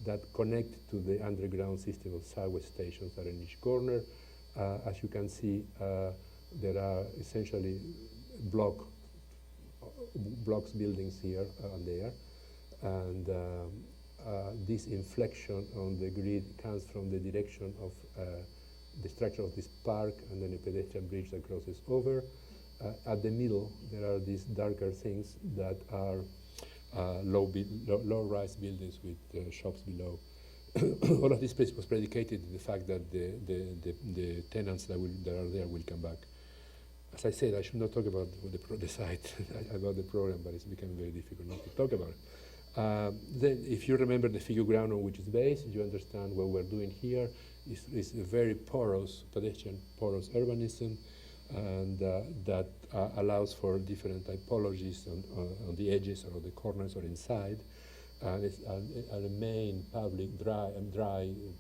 that connect to the underground system of subway stations that are in each corner. As you can see, there are essentially blocks buildings here and there. And this inflection on the grid comes from the direction of the structure of this park and then a pedestrian bridge that crosses over. At the middle, there are these darker things that are low-rise buildings with shops below. All of this place was predicated on the fact that the tenants that are there will come back. As I said, I should not talk about the site, about the program, but it's becoming very difficult not to talk about it. Then, if you remember the figure ground on which it's based, you understand what we're doing here is a very porous, pedestrian porous urbanism, and that allows for different typologies on the edges or the corners or inside. And it's a main public, dry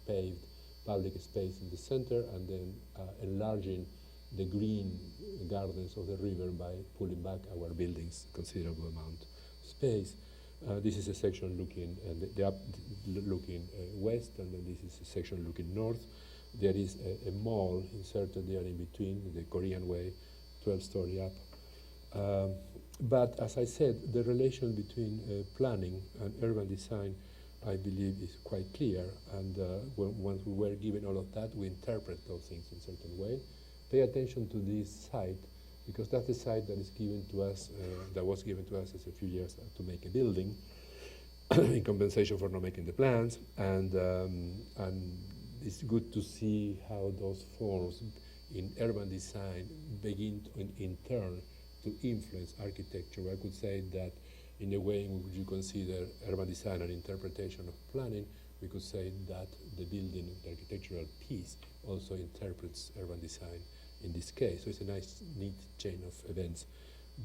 paved public space in the center, and then enlarging the green gardens of the river by pulling back our buildings considerable amount of space. This is a section looking looking west, and then this is a section looking north. There is a mall inserted there in between, the Korean way, 12-story up. But as I said, the relation between planning and urban design, I believe, is quite clear. And once we were given all of that, we interpret those things in a certain way. Pay attention to this site, because that's the site that is given to us, that was given to us as a few years to make a building. in compensation for not making the plans, and it's good to see how those forms in urban design begin to, in turn to influence architecture. I could say that in a way in which you consider urban design an interpretation of planning, we could say that the building, the architectural piece, also interprets urban design in this case. So it's a nice, neat chain of events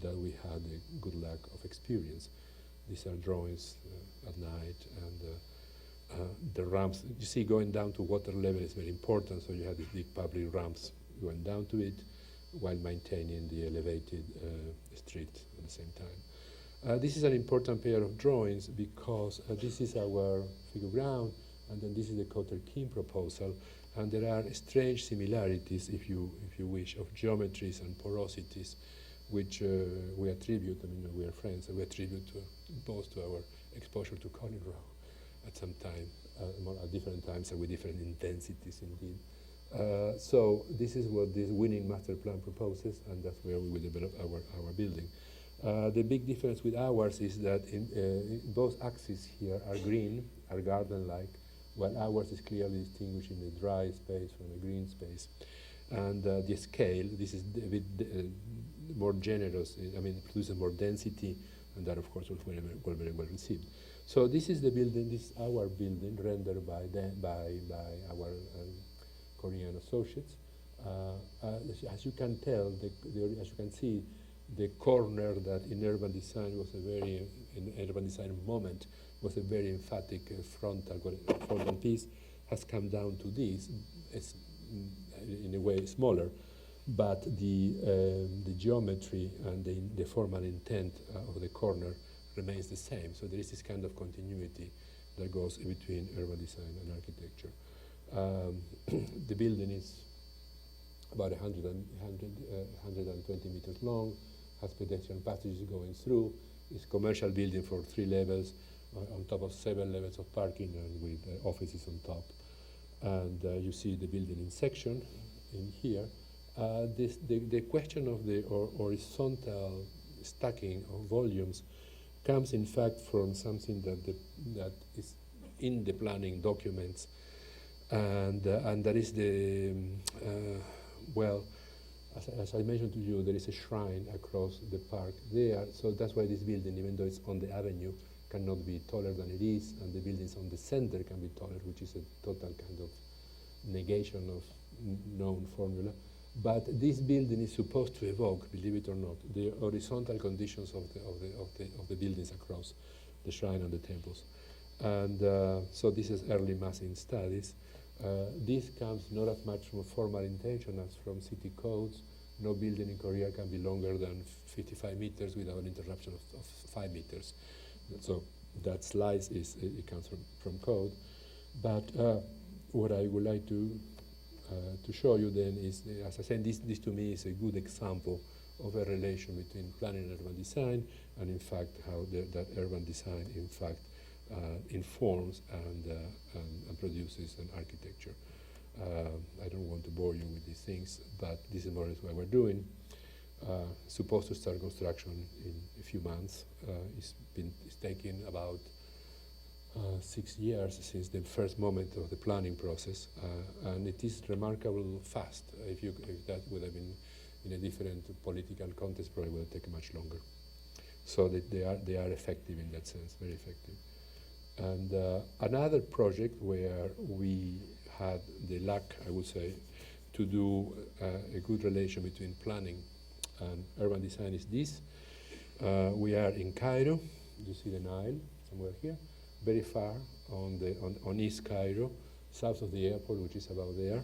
that we had a good lack of experience. These are drawings at night, and the ramps, you see, going down to water level is very important, so you have these big public ramps going down to it while maintaining the elevated street at the same time. This is an important pair of drawings because this is our figure ground, and then this is the Cotter-King proposal, and there are strange similarities, if you wish, of geometries and porosities, which we attribute, I mean, we are friends, and we attribute both to our exposure to Conning Row at some time, at different times and with different intensities indeed. So this is what this winning master plan proposes, and that's where we will develop our building. The big difference with ours is that in both axes here are green, are garden-like, while ours is clearly distinguishing the dry space from the green space. And the scale, this is a bit more generous, I mean, it produces more density, and that, of course, was very well received. So this is the building, this is our building, rendered by our Korean associates. As you can tell, as you can see, the corner that in urban design was a very, in urban design moment, was a very emphatic frontal piece, has come down to this. It's in a way smaller, but the geometry and the formal intent of the corner remains the same. So there is this kind of continuity that goes in between urban design and architecture. The building is about 120 meters long, has pedestrian passages going through. It's a commercial building for 3 levels, on top of 7 levels of parking and with offices on top. And you see the building in section in here. The question of the horizontal stacking of volumes comes in fact from something that is in the planning documents, and that is the well, as I mentioned to you, there is a shrine across the park there, so that's why this building, even though it's on the avenue, cannot be taller than it is, and the buildings on the center can be taller, which is a total kind of negation of known formula. But this building is supposed to evoke, believe it or not, the horizontal conditions of the buildings across the shrine and the temples. And so this is early massing studies. This comes not as much from formal intention as from city codes. No building in Korea can be longer than 55 meters without an interruption of 5 meters. So that slice it comes from code. But what I would like to show you then is, as I said, this to me is a good example of a relation between planning and urban design, and in fact how that urban design in fact informs and produces an architecture. I don't want to bore you with these things, but this is more or less what we're doing. Supposed to start construction in a few months. It's taken about 6 years since the first moment of the planning process, and it is remarkable fast. If that would have been in a different political context, probably would have taken much longer. So they are effective in that sense, very effective. And another project where we had the luck, I would say, to do a good relation between planning and urban design is this. We are in Cairo. You see the Nile somewhere here, very far on East Cairo, south of the airport, which is about there.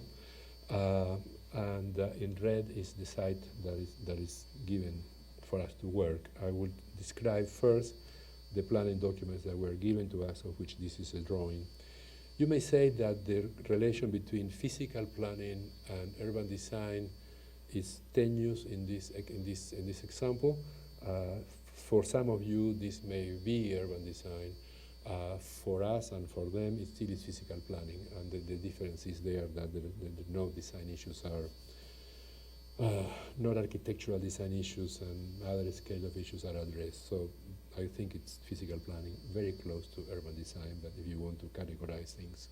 And in red is the site that is given for us to work. I would describe first the planning documents that were given to us, of which this is a drawing. You may say that the relation between physical planning and urban design is tenuous in this example. For some of you, this may be urban design. For us and for them, it still is physical planning, and the difference is there that the no design issues are not architectural design issues, and other scale of issues are addressed. So I think it's physical planning, very close to urban design, but if you want to categorize things.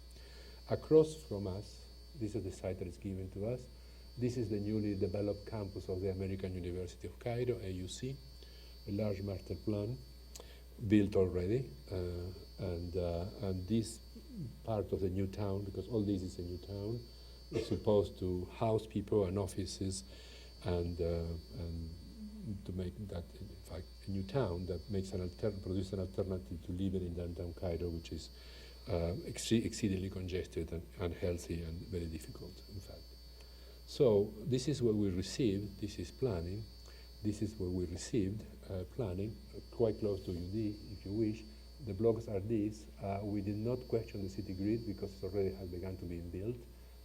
Across from us, this is the site that is given to us. This is the newly developed campus of the American University of Cairo, AUC, a large master plan built already, and this part of the new town, because all this is a new town, is supposed to house people and offices, and to make that, in fact, a new town that makes produces an alternative to living in downtown Cairo, which is exceedingly congested and unhealthy and very difficult, in fact. So this is what we received. This is planning. This is what we received, planning, quite close to UD, if you wish. The blocks are these. We did not question the city grid because it already has begun to be built.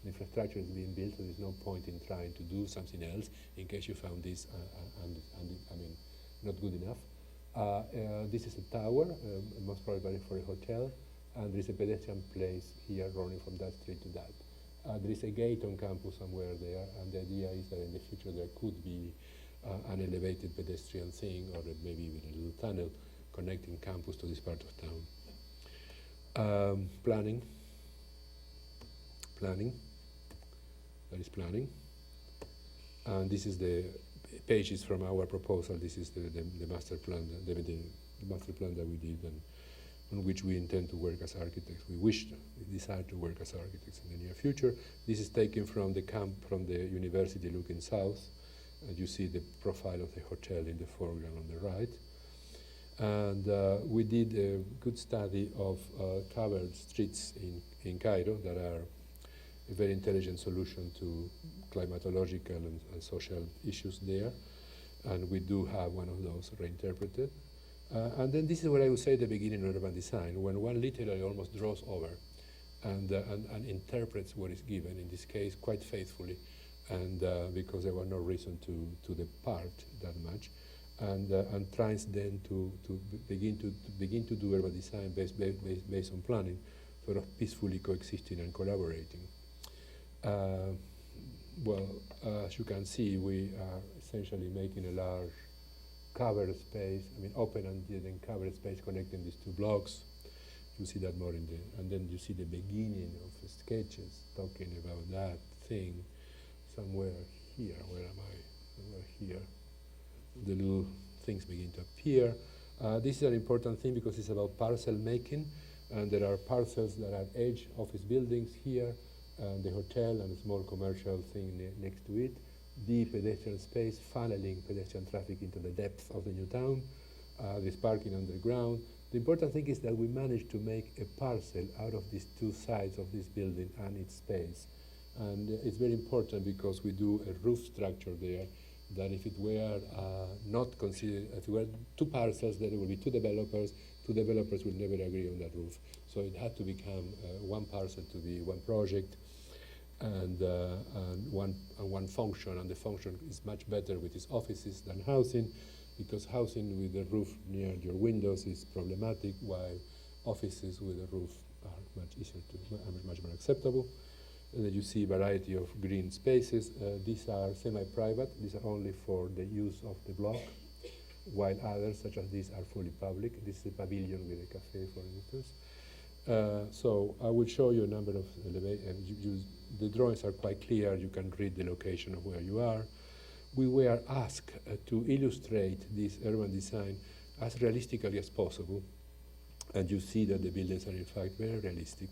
The infrastructure is being built, so there's no point in trying to do something else in case you found this, not good enough. This is a tower, most probably for a hotel, and there is a pedestrian place here running from that street to that. There is a gate on campus somewhere there, and the idea is that in the future there could be an elevated pedestrian thing, or maybe even a little tunnel connecting campus to this part of town. Planning. That is planning. And this is the pages from our proposal. This is the master plan, the master plan that we did, and on which we intend to work as architects. We desire to work as architects in the near future. This is taken from the university looking south. You see the profile of the hotel in the foreground on the right. And we did a good study of covered streets in Cairo that are a very intelligent solution to climatological and social issues there. And we do have one of those reinterpreted. And then this is what I would say at the beginning of urban design, when one literally almost draws over and interprets what is given, in this case quite faithfully, and because there was no reason to depart that much, and tries then to begin to do urban design based on planning, sort of peacefully coexisting and collaborating. Well, as you can see, we are essentially making a large covered space, open and then covered space connecting these two blocks. You see that more in and then you see the beginning of sketches talking about that thing somewhere here. Where am I? Somewhere here. The little things begin to appear. This is an important thing because it's about parcel making, and there are parcels that are edge office buildings here, and the hotel and a small commercial thing next to it. The pedestrian space, funneling pedestrian traffic into the depth of the new town. There's parking underground. The important thing is that we managed to make a parcel out of these two sides of this building and its space. And it's very important because we do a roof structure there that if it were not considered, if it were two parcels, then it would be two developers would never agree on that roof. So it had to become one parcel to be one project and one function, and the function is much better with its offices than housing, because housing with the roof near your windows is problematic, while offices with a roof are much easier much more acceptable. And then you see a variety of green spaces. These are semi-private. These are only for the use of the block, while others, such as these, are fully public. This is a pavilion with a cafe, for instance. So I will show you a number of the drawings are quite clear. You can read the location of where you are. We were asked to illustrate this urban design as realistically as possible. And you see that the buildings are in fact very realistic.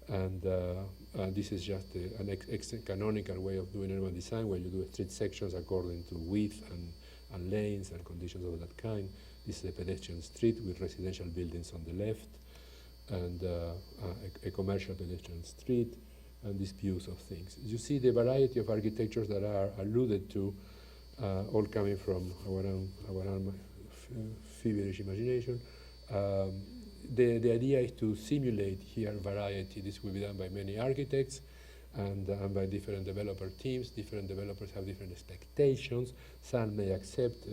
And this is just an canonical way of doing urban design, where you do street sections according to width and lanes and conditions of that kind. This is a pedestrian street with residential buildings on the left, and a commercial pedestrian street, and these views of things. You see the variety of architectures that are alluded to, all coming from our own feverish imagination. The idea is to simulate here variety. This will be done by many architects and by different developer teams. Different developers have different expectations. Some may accept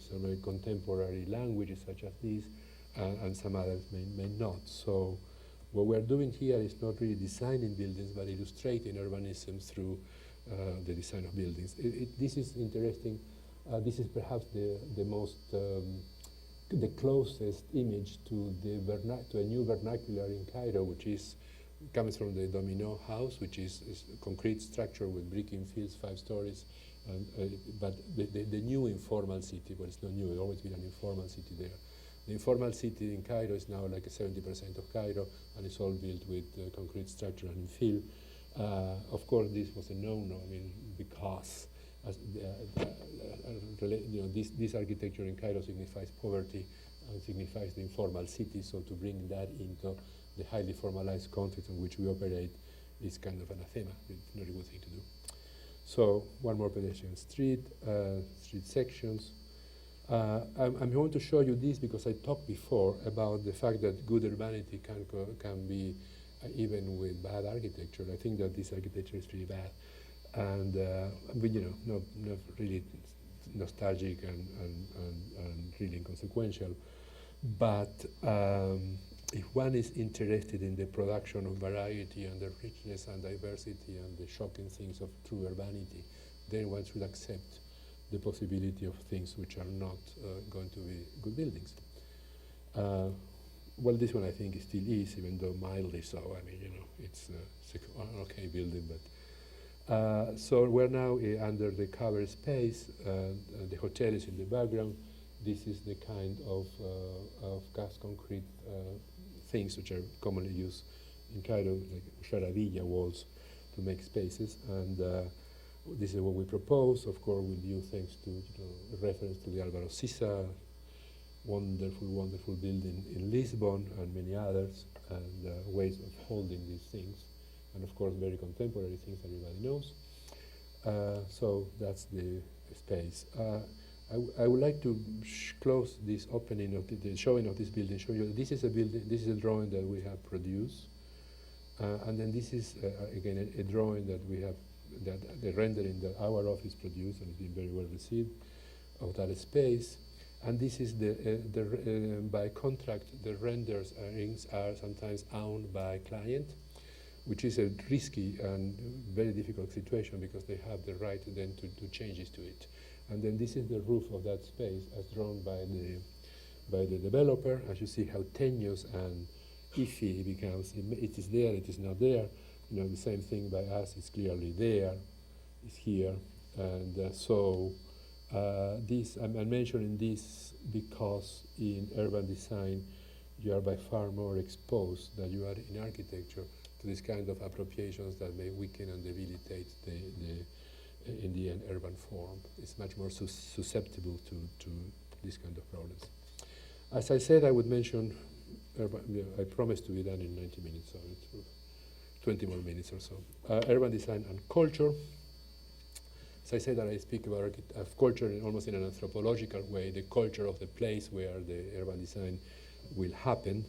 some contemporary languages such as this, and some others may not. So what we're doing here is not really designing buildings, but illustrating urbanism through the design of buildings. This is interesting. This is perhaps the most the closest image to to a new vernacular in Cairo, which comes from the Domino house, which is a concrete structure with brick infields, 5 stories. But the new informal city, well, it's not new, it's always been an informal city there. The informal city in Cairo is now like 70% of Cairo, and it's all built with concrete structure and infill. Of course, this was a no-no, I mean, because this architecture in Cairo signifies poverty and signifies the informal city, so to bring that into the highly formalized context in which we operate is kind of anathema. It's not a good thing to do. So one more pedestrian street, street sections. I'm going to show you this because I talked before about the fact that good urbanity can be even with bad architecture. I think that this architecture is pretty bad, and but not really nostalgic and really inconsequential. But if one is interested in the production of variety and the richness and diversity and the shocking things of true urbanity, then one should accept the possibility of things which are not going to be good buildings. Well, this one I think still is, even though mildly so. I mean, it's an okay building, but so we're now under the covered space. The hotel is in the background. This is the kind of cast concrete things which are commonly used in Cairo, like A.I.A walls, to make spaces. And this is what we propose. Of course, with due thanks to reference to the Álvaro Siza wonderful, wonderful building in Lisbon and many others, and ways of holding these things. And of course, very contemporary things everybody knows. So that's the space. I would like to close this opening of the showing of this building, show you this is a building, this is a drawing that we have produced. And then this is, again, a drawing that we have, that the rendering that our office produced, and it's been very well received, of that space. And this is by contract, the renders are sometimes owned by client, which is a risky and very difficult situation because they have the right then to do changes to it. And then this is the roof of that space as drawn by the developer. As you see how tenuous and iffy it becomes. It is there, it is not there. The same thing by us, it's clearly there, it's here. And I'm mentioning this because in urban design, you are by far more exposed than you are in architecture to this kind of appropriations that may weaken and debilitate in the end, urban form. It's much more susceptible to this kind of problems. As I said, I would mention, I promised to be done in 90 minutes, so it's 20 more minutes or so. Urban design and culture. As I said, that I speak about culture almost in an anthropological way, the culture of the place where the urban design will happen.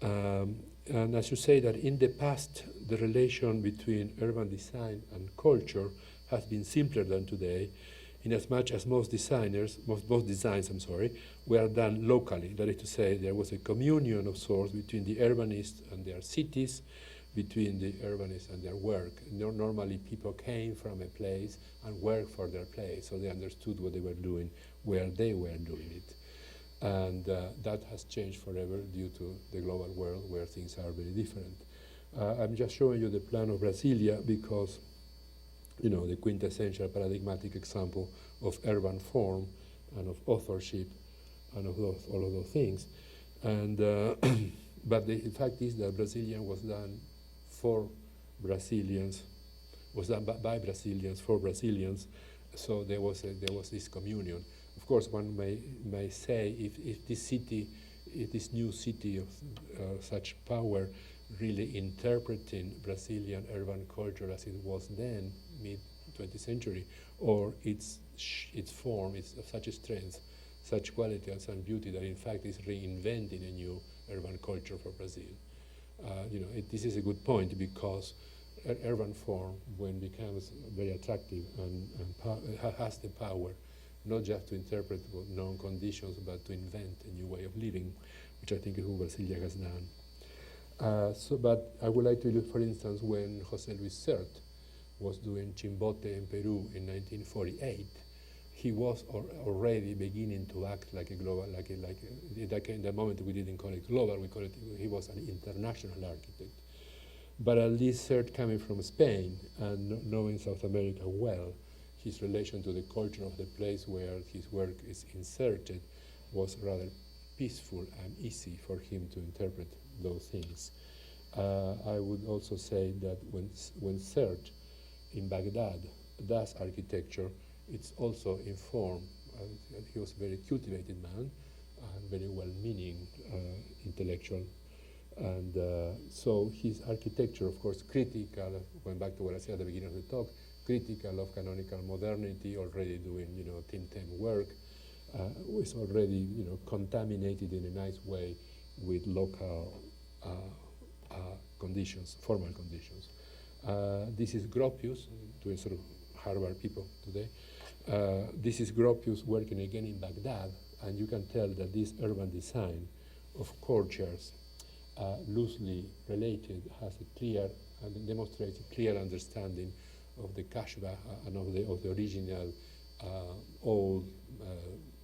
And as you say that in the past, the relation between urban design and culture has been simpler than today, in as much as most designs, were done locally. That is to say, there was a communion of sorts between the urbanists and their cities, between the urbanists and their work. Normally, people came from a place and worked for their place, so they understood what they were doing, where they were doing it. And that has changed forever due to the global world where things are very different. I'm just showing you the plan of Brasilia because, the quintessential paradigmatic example of urban form and of authorship and of all of those things. And but the fact is that Brazilian was done for Brazilians, was done by Brazilians for Brazilians. So there was this communion. Of course, one may say if this new city of such power really interpreting Brazilian urban culture as it was then, mid-20th century, or its form is of such a strength, such quality and such beauty that in fact is reinventing a new urban culture for Brazil. This is a good point because urban form, when becomes very attractive and has the power not just to interpret known conditions, but to invent a new way of living, which I think is what Brasilia has done. But I would like to look, for instance, when José Luis Sert was doing Chimbote in Peru in 1948, he was already beginning to act like a global, in the moment we didn't call it global, we call it, he was an international architect. But at least Sert coming from Spain and knowing South America well, his relation to the culture of the place where his work is inserted was rather peaceful and easy for him to interpret those things. I would also say that when Sert in Baghdad does architecture, it's also informed. He was a very cultivated man, very well-meaning intellectual, and so his architecture, of course, critical. Going back to what I said at the beginning of the talk, critical of canonical modernity, already doing Tim Tam work, was already contaminated in a nice way with local conditions, formal conditions. This is Gropius, to sort of Harvard people today. This is Gropius working again in Baghdad, and you can tell that this urban design of courtyards, loosely related, has a clear and demonstrates a clear understanding of the Kashba and of the original old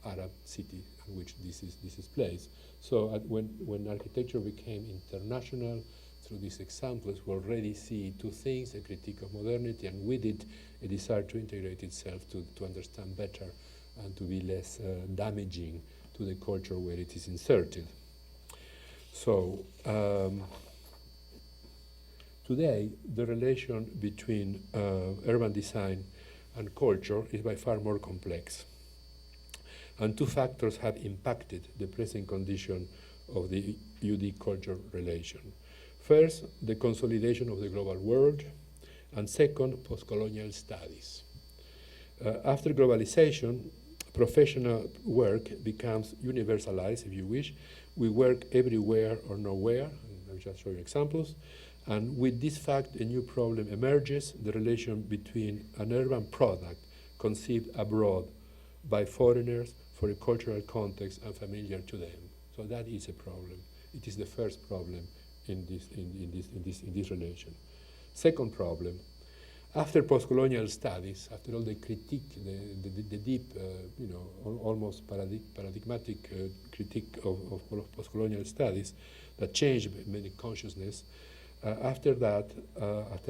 Arab city in which this is placed. So when architecture became international, through these examples, we already see two things: a critique of modernity, and with it, a desire to integrate itself to understand better and to be less damaging to the culture where it is inserted. So today, the relation between urban design and culture is by far more complex. And two factors have impacted the present condition of the UD-culture relation. First, the consolidation of the global world, and second, post-colonial studies. After globalization, professional work becomes universalized, if you wish. We work everywhere or nowhere, and I'll just show you examples. And with this fact, a new problem emerges: the relation between an urban product conceived abroad by foreigners for a cultural context and familiar to them. So that is a problem. It is the first problem in this relation. Second problem: after post-colonial studies, after all the critique, the deep, almost paradigmatic critique of post-colonial studies that changed many consciousness, after that,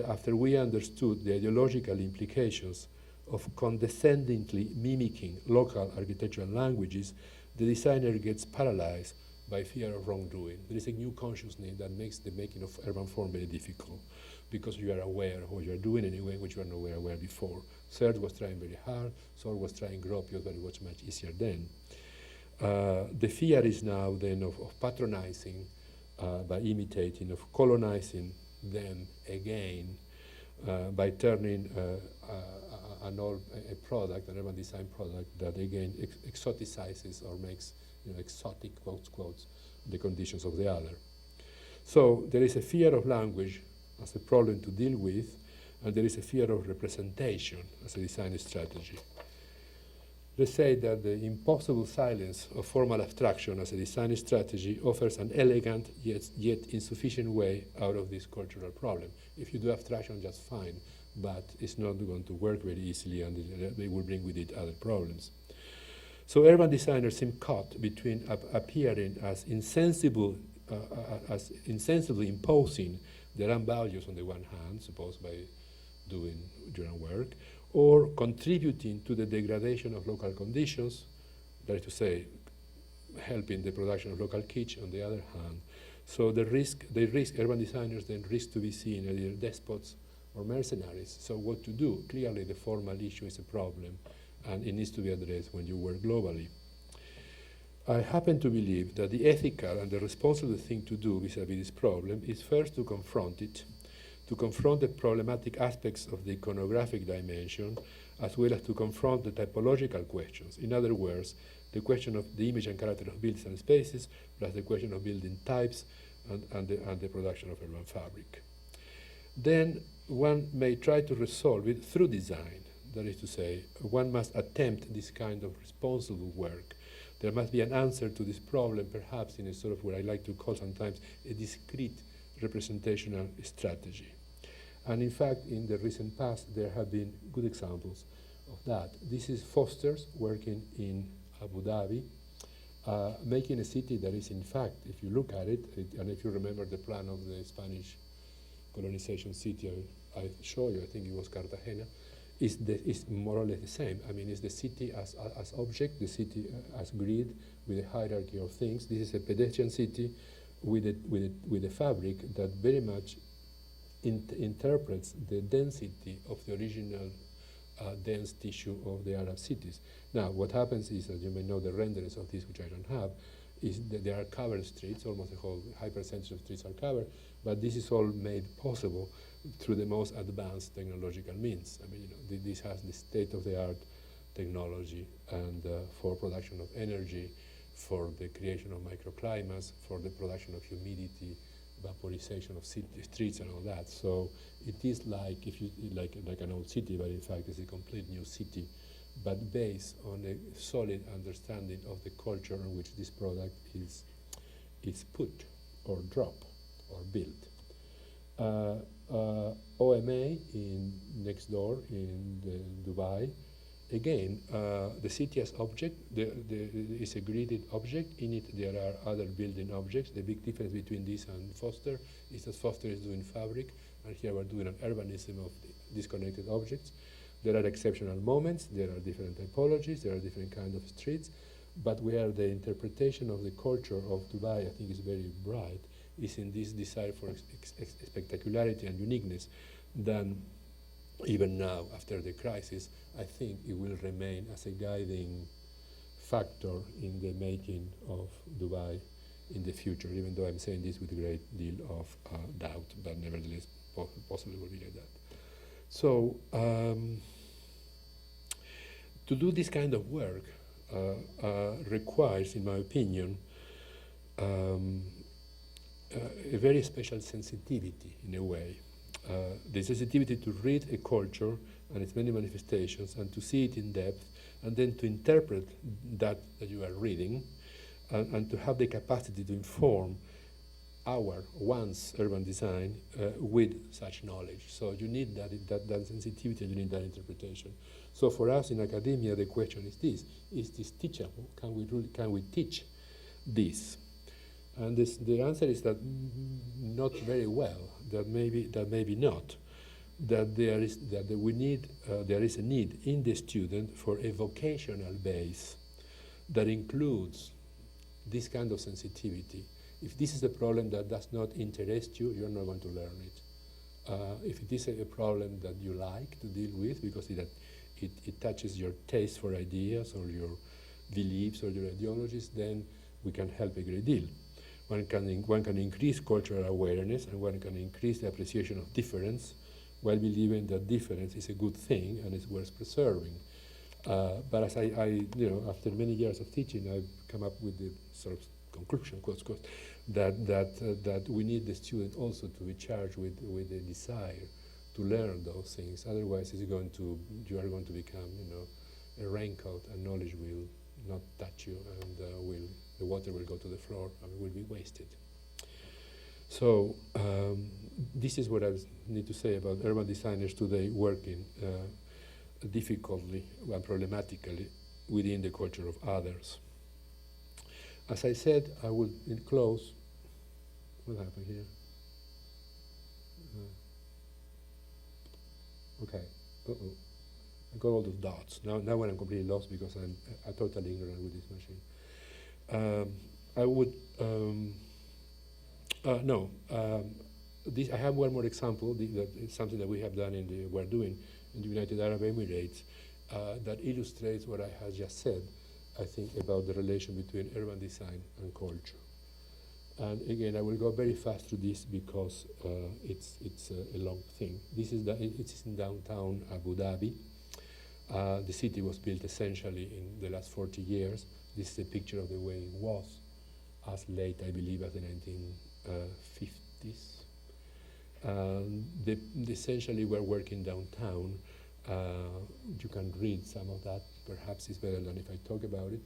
after we understood the ideological implications of condescendingly mimicking local architectural languages, the designer gets paralyzed by fear of wrongdoing. There is a new consciousness that makes the making of urban form very difficult, because you are aware of what you are doing in a way which you are not aware before. Serge was trying very hard, Sol was trying Gropius, but it was much easier then. The fear is now then of patronizing, by imitating, of colonizing them again, by turning a product, an urban design product, that again exoticizes or makes exotic, quotes, the conditions of the other. So there is a fear of language as a problem to deal with, and there is a fear of representation as a design strategy. Let's say that the impossible silence of formal abstraction as a design strategy offers an elegant yet insufficient way out of this cultural problem. If you do abstraction, just fine, but it's not going to work very easily, and they will bring with it other problems. So urban designers seem caught between appearing as insensibly imposing their own values on the one hand, supposed by doing your own work, or contributing to the degradation of local conditions, that is to say, helping the production of local kitsch on the other hand. So urban designers then risk to be seen as either despots or mercenaries. So what to do? Clearly the formal issue is a problem, and it needs to be addressed when you work globally. I happen to believe that the ethical and the responsible thing to do vis-à-vis this problem is first to confront it, to confront the problematic aspects of the iconographic dimension, as well as to confront the typological questions. In other words, the question of the image and character of buildings and spaces, plus the question of building types and the production of urban fabric. Then one may try to resolve it through design. That is to say, one must attempt this kind of responsible work. There must be an answer to this problem, perhaps in a sort of what I like to call sometimes a discrete representational strategy. And in fact, in the recent past, there have been good examples of that. This is Foster's working in Abu Dhabi, making a city that is, in fact, if you look at it, and if you remember the plan of the Spanish colonization city I showed you, I think it was Cartagena, is more or less the same. I mean, it's the city as object, the city as grid with a hierarchy of things. This is a pedestrian city with a fabric that very much interprets the density of the original dense tissue of the Arab cities. Now, what happens is, as you may know, the renderings of this, which I don't have, is that there are covered streets, almost a whole high percentage of streets are covered, but this is all made possible through the most advanced technological means. I mean, you know, this has the state-of-the-art technology and for production of energy, for the creation of microclimates, for the production of humidity, vaporization of streets and all that. So it is like if you like an old city, but in fact it's a complete new city, but based on a solid understanding of the culture on which this product is put or dropped or built. OMA next door in Dubai. Again, the city as object is a gridded object. In it, there are other building objects. The big difference between this and Foster is that Foster is doing fabric, and here we're doing an urbanism of disconnected objects. There are exceptional moments. There are different typologies. There are different kinds of streets. But where the interpretation of the culture of Dubai, I think, is very bright, is in this desire for spectacularity and uniqueness. Then, even now, after the crisis, I think it will remain as a guiding factor in the making of Dubai in the future, even though I'm saying this with a great deal of doubt, but nevertheless, possibly will be like that. So, to do this kind of work requires, in my opinion, a very special sensitivity, in a way. The sensitivity to read a culture and its many manifestations, and to see it in depth, and then to interpret that you are reading, and to have the capacity to inform one's urban design with such knowledge. So you need that sensitivity, and you need that interpretation. So for us in academia, the question is this: is this teachable? Can we teach this? And the answer is that not very well. That maybe not. That there is a need in the student for a vocational base that includes this kind of sensitivity. If this is a problem that does not interest you, you're not going to learn it. If it is a problem that you like to deal with because it touches your taste for ideas or your beliefs or your ideologies, then we can help a great deal. One can increase cultural awareness, and one can increase the appreciation of difference while believing that difference is a good thing and is worth preserving. But as I after many years of teaching, I've come up with the sort of conclusion, quote, that we need the student also to be charged with a desire to learn those things. Otherwise, you are going to become, a raincoat, and knowledge will not touch you, and the water will go to the floor and will be wasted. So this is what I need to say about urban designers today working difficultly and problematically within the culture of others. As I said, I will close. What happened here? Okay. I got all the dots. Now when I'm completely lost because I'm totally ignorant with this machine. I have one more example. That is something that we have done we're doing in the United Arab Emirates that illustrates what I have just said, I think, about the relation between urban design and culture. And again, I will go very fast through this because it's a long thing. It's in downtown Abu Dhabi. The city was built essentially in the last 40 years. This is a picture of the way it was as late, I believe, as the 1950s. Essentially, we're working downtown. You can read some of that. Perhaps it's better than if I talk about it.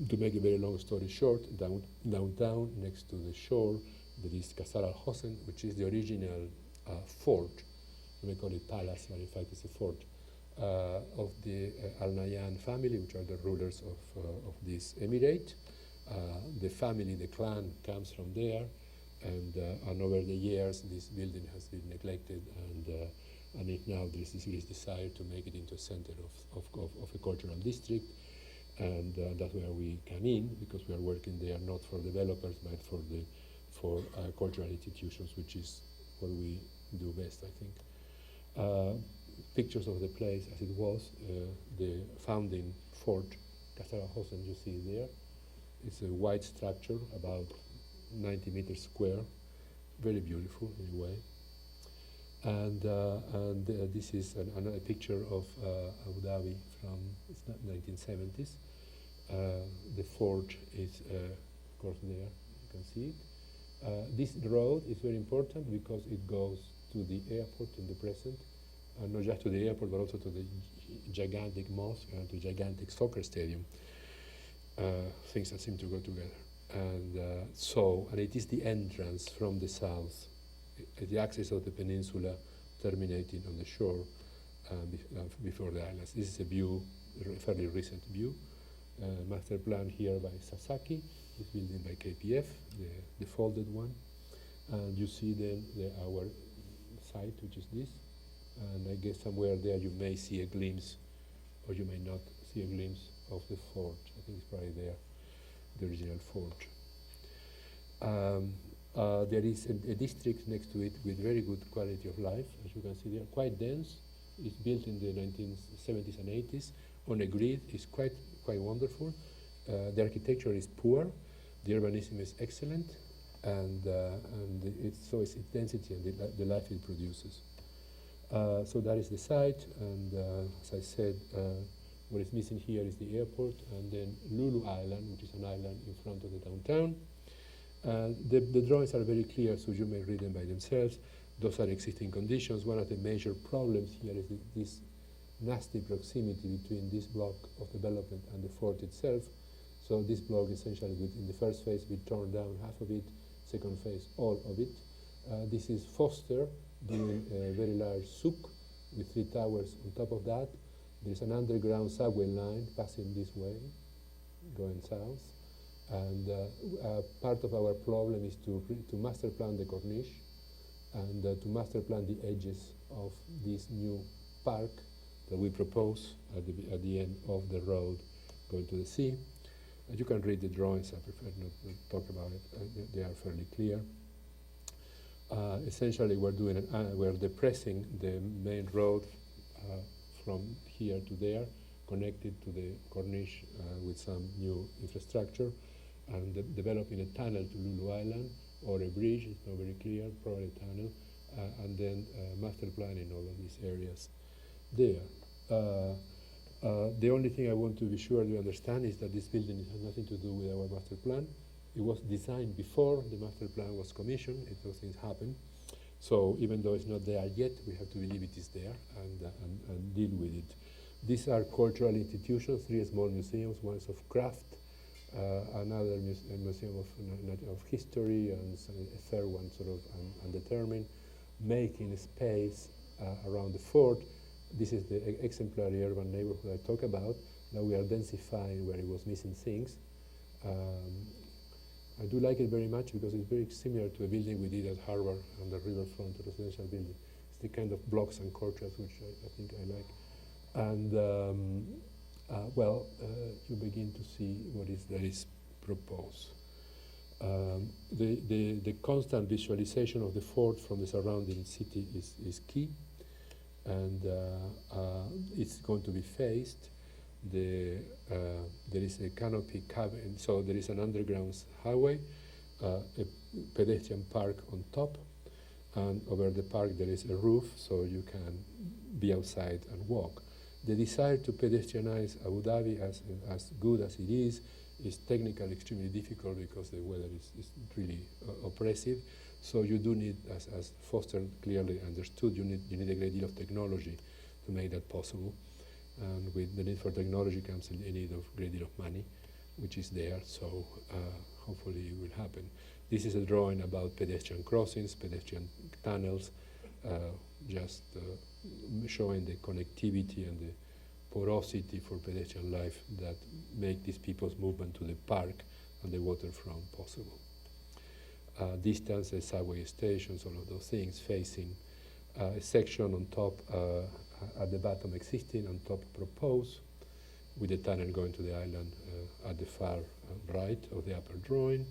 To make a very long story short, downtown, next to the shore, there is Qasar al-Hosn, which is the original fort. You may call it palace, but in fact it's a fort of the Al-Nahyan family, which are the rulers of this emirate. The family, the clan, comes from there, and over the years, this building has been neglected, and now there is this desire to make it into a center of a cultural district, and that's where we come in, because we are working there not for developers, but for cultural institutions, which is what we do best, I think. Pictures of the place as it was, the founding fort, Casarajosen, you see there. It's a white structure, about 90 meters square, very beautiful in a way. And this is another picture of Abu Dhabi from 1970s. The fort is, of course, there. You can see it. This road is very important because it goes to the airport in the present, and not just to the airport, but also to the gigantic mosque and to gigantic soccer stadium. Things that seem to go together. And it is the entrance from the south, the axis of the peninsula terminating on the shore before the islands. This is a view, a fairly recent view. Master plan here by Sasaki, this building by KPF, the folded one. And you see then our site, which is this. And I guess somewhere there you may see a glimpse, or you may not see a glimpse of the fort. I think it's probably there, the original fort. There is a district next to it with very good quality of life, as you can see there, quite dense. It's built in the 1970s and 80s on a grid. It's quite wonderful. The architecture is poor. The urbanism is excellent, and so is its density and the life it produces. So that is the site, and as I said, what is missing here is the airport, and then Lulu Island, which is an island in front of the downtown. The drawings are very clear, so you may read them by themselves. Those are existing conditions. One of the major problems here is this nasty proximity between this block of development and the fort itself. So this block essentially in the first phase will torn down half of it, second phase all of it. This is Foster doing a very large souk with 3 towers on top of that. There's an underground subway line passing this way, going south. And part of our problem is to master plan the Corniche and to master plan the edges of this new park that we propose at the end of the road going to the sea. You can read the drawings. I prefer not to talk about it. They are fairly clear. Essentially, we're depressing the main road from here to there, connected to the Corniche with some new infrastructure, and developing a tunnel to Lulu Island, or a bridge, it's not very clear, probably a tunnel, and then master planning all of these areas there. The only thing I want to be sure you understand is that this building has nothing to do with our master plan. It was designed before the master plan was commissioned. Those things happen. So even though it's not there yet, we have to believe it is there and deal with it. These are cultural institutions, 3 small museums, one is of craft, another museum of history, and a third one sort of undetermined, making space around the fort. This is the exemplary urban neighborhood I talk about. Now we are densifying where it was missing things. I do like it very much because it's very similar to a building we did at Harvard on the riverfront, a residential building. It's the kind of blocks and courtyards which I think I like. And you begin to see what that is proposed. The constant visualization of the fort from the surrounding city is key, and it's going to be faced. There is a canopy cabin, so there is an underground highway, a pedestrian park on top, and over the park there is a roof, so you can be outside and walk. The desire to pedestrianize Abu Dhabi, as good as it is technically extremely difficult because the weather is really oppressive. So you do need, as Foster clearly understood, you need a great deal of technology to make that possible. And with the need for technology comes a need of a great deal of money, which is there, so hopefully it will happen. This is a drawing about pedestrian crossings, pedestrian tunnels, just showing the connectivity and the porosity for pedestrian life that make these people's movement to the park and the waterfront possible. Distances, subway stations, all of those things, facing a section on top, at the bottom existing, on top proposed, with the tunnel going to the island at the far right of the upper drawing,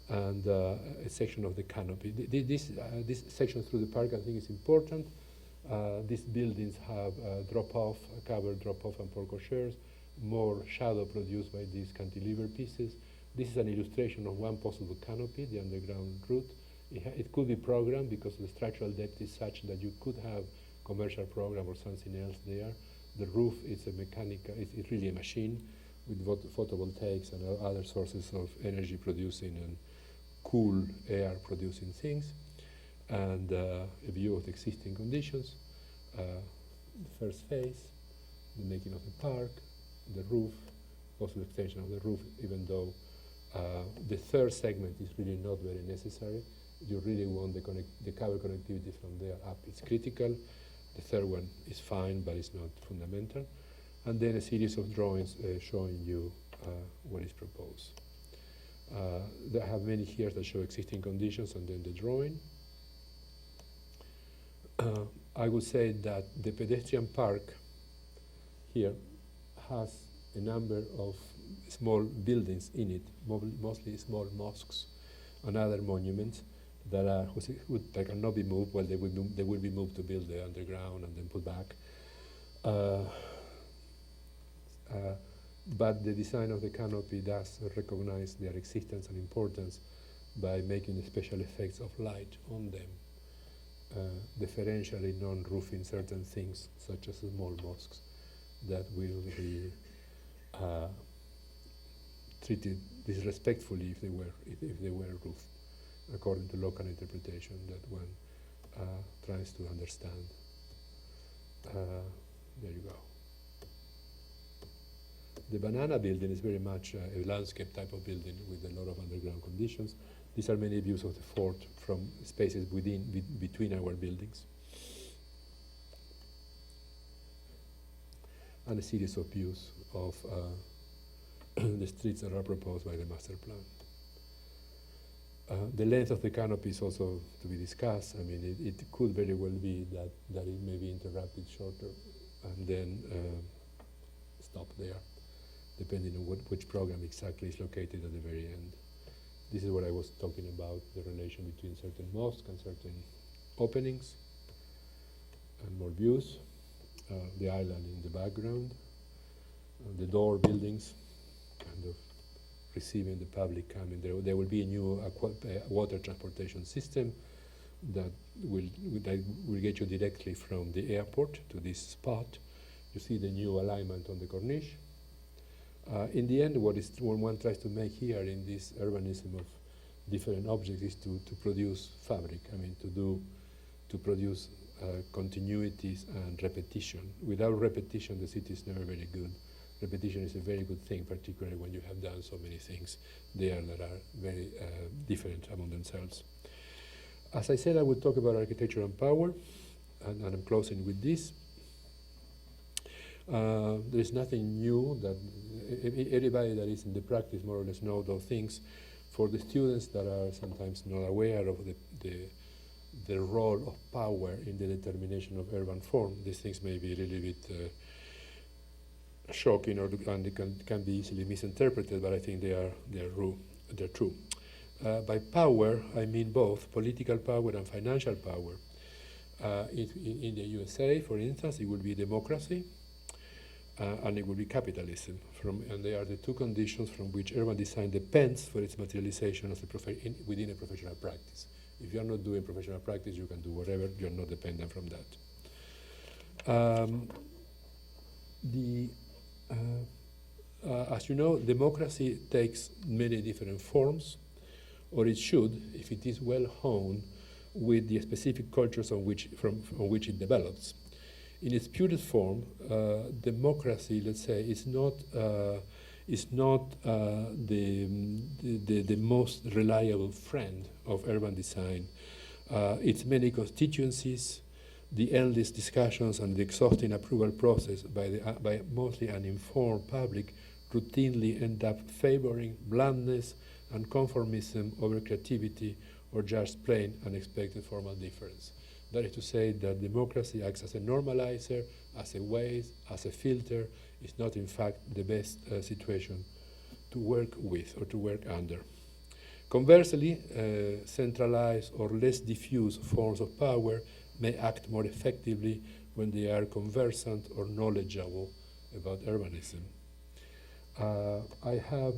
and a section of the canopy. This section through the park, I think, is important. These buildings have drop-off, covered drop-off and portico shares, more shadow produced by these cantilever pieces. This is an illustration of one possible canopy, the underground route. It could be programmed because the structural depth is such that you could have commercial program or something else there. The roof is a mechanical, it's really a machine with photovoltaics and other sources of energy producing and cool air producing things. And a view of the existing conditions, the first phase, the making of the park, the roof, possible extension of the roof, even though the third segment is really not very necessary. You really want the cover connectivity from there up. It's critical. The third one is fine, but it's not fundamental. And then a series of drawings showing you what is proposed. There have many here that show existing conditions and then the drawing. I would say that the pedestrian park here has a number of small buildings in it, mostly small mosques and other monuments that are that cannot be moved. Well, they will be moved to build the underground and then put back. But the design of the canopy does recognize their existence and importance by making the special effects of light on them, differentially non-roofing certain things, such as small mosques, that will be treated disrespectfully if they were roofed, according to local interpretation that one tries to understand. There you go. The banana building is very much a landscape type of building with a lot of underground conditions. These are many views of the fort from spaces between our buildings. And a series of views of the streets that are proposed by the master plan. The length of the canopy is also to be discussed. I mean, it could very well be that it may be interrupted shorter and then stop there, depending on which program exactly is located at the very end. This is what I was talking about, the relation between certain mosques and certain openings, and more views. The island in the background, the door buildings, kind of receiving the public coming. There will be a new water transportation system that will get you directly from the airport to this spot. You see the new alignment on the Corniche. In the end, what one tries to make here in this urbanism of different objects is to produce fabric. I mean, to produce continuities and repetition. Without repetition, the city is never very good. Repetition is a very good thing, particularly when you have done so many things there that are very different among themselves. As I said, I would talk about architecture and power, and I'm closing with this. There is nothing new that everybody that is in the practice more or less know those things. For the students that are sometimes not aware of the role of power in the determination of urban form, these things may be a little bit shocking, and they can be easily misinterpreted, but I think they're true. By power, I mean both political power and financial power. In the USA, for instance, it would be democracy, and it would be capitalism. And they are the two conditions from which urban design depends for its materialization as within a professional practice. If you're not doing professional practice, you can do whatever. You're not dependent from that. As you know, democracy takes many different forms, or it should, if it is well honed with the specific cultures from which it develops. In its purest form, democracy, let's say, is not the most reliable friend of urban design its many constituencies, the endless discussions and the exhausting approval process by mostly uninformed public routinely end up favoring bluntness and conformism over creativity or just plain unexpected formal difference. That is to say that democracy acts as a normalizer, as a weight, as a filter, is not in fact the best situation to work with or to work under. Conversely, centralized or less diffuse forms of power may act more effectively when they are conversant or knowledgeable about urbanism. I have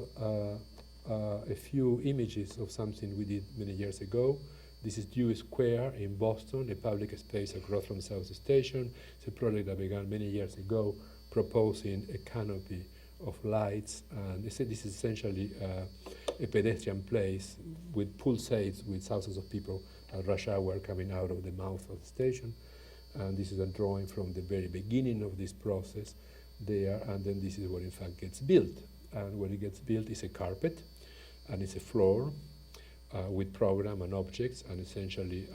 a few images of something we did many years ago. This is Dewey Square in Boston, a public space across from South Station. It's a project that began many years ago, proposing a canopy of lights. And this is essentially a pedestrian place with pulsates with thousands of people at rush hour coming out of the mouth of the station. And this is a drawing from the very beginning of this process there, and then this is what in fact gets built. And when it gets built, it's a carpet, and it's a floor with program and objects, and essentially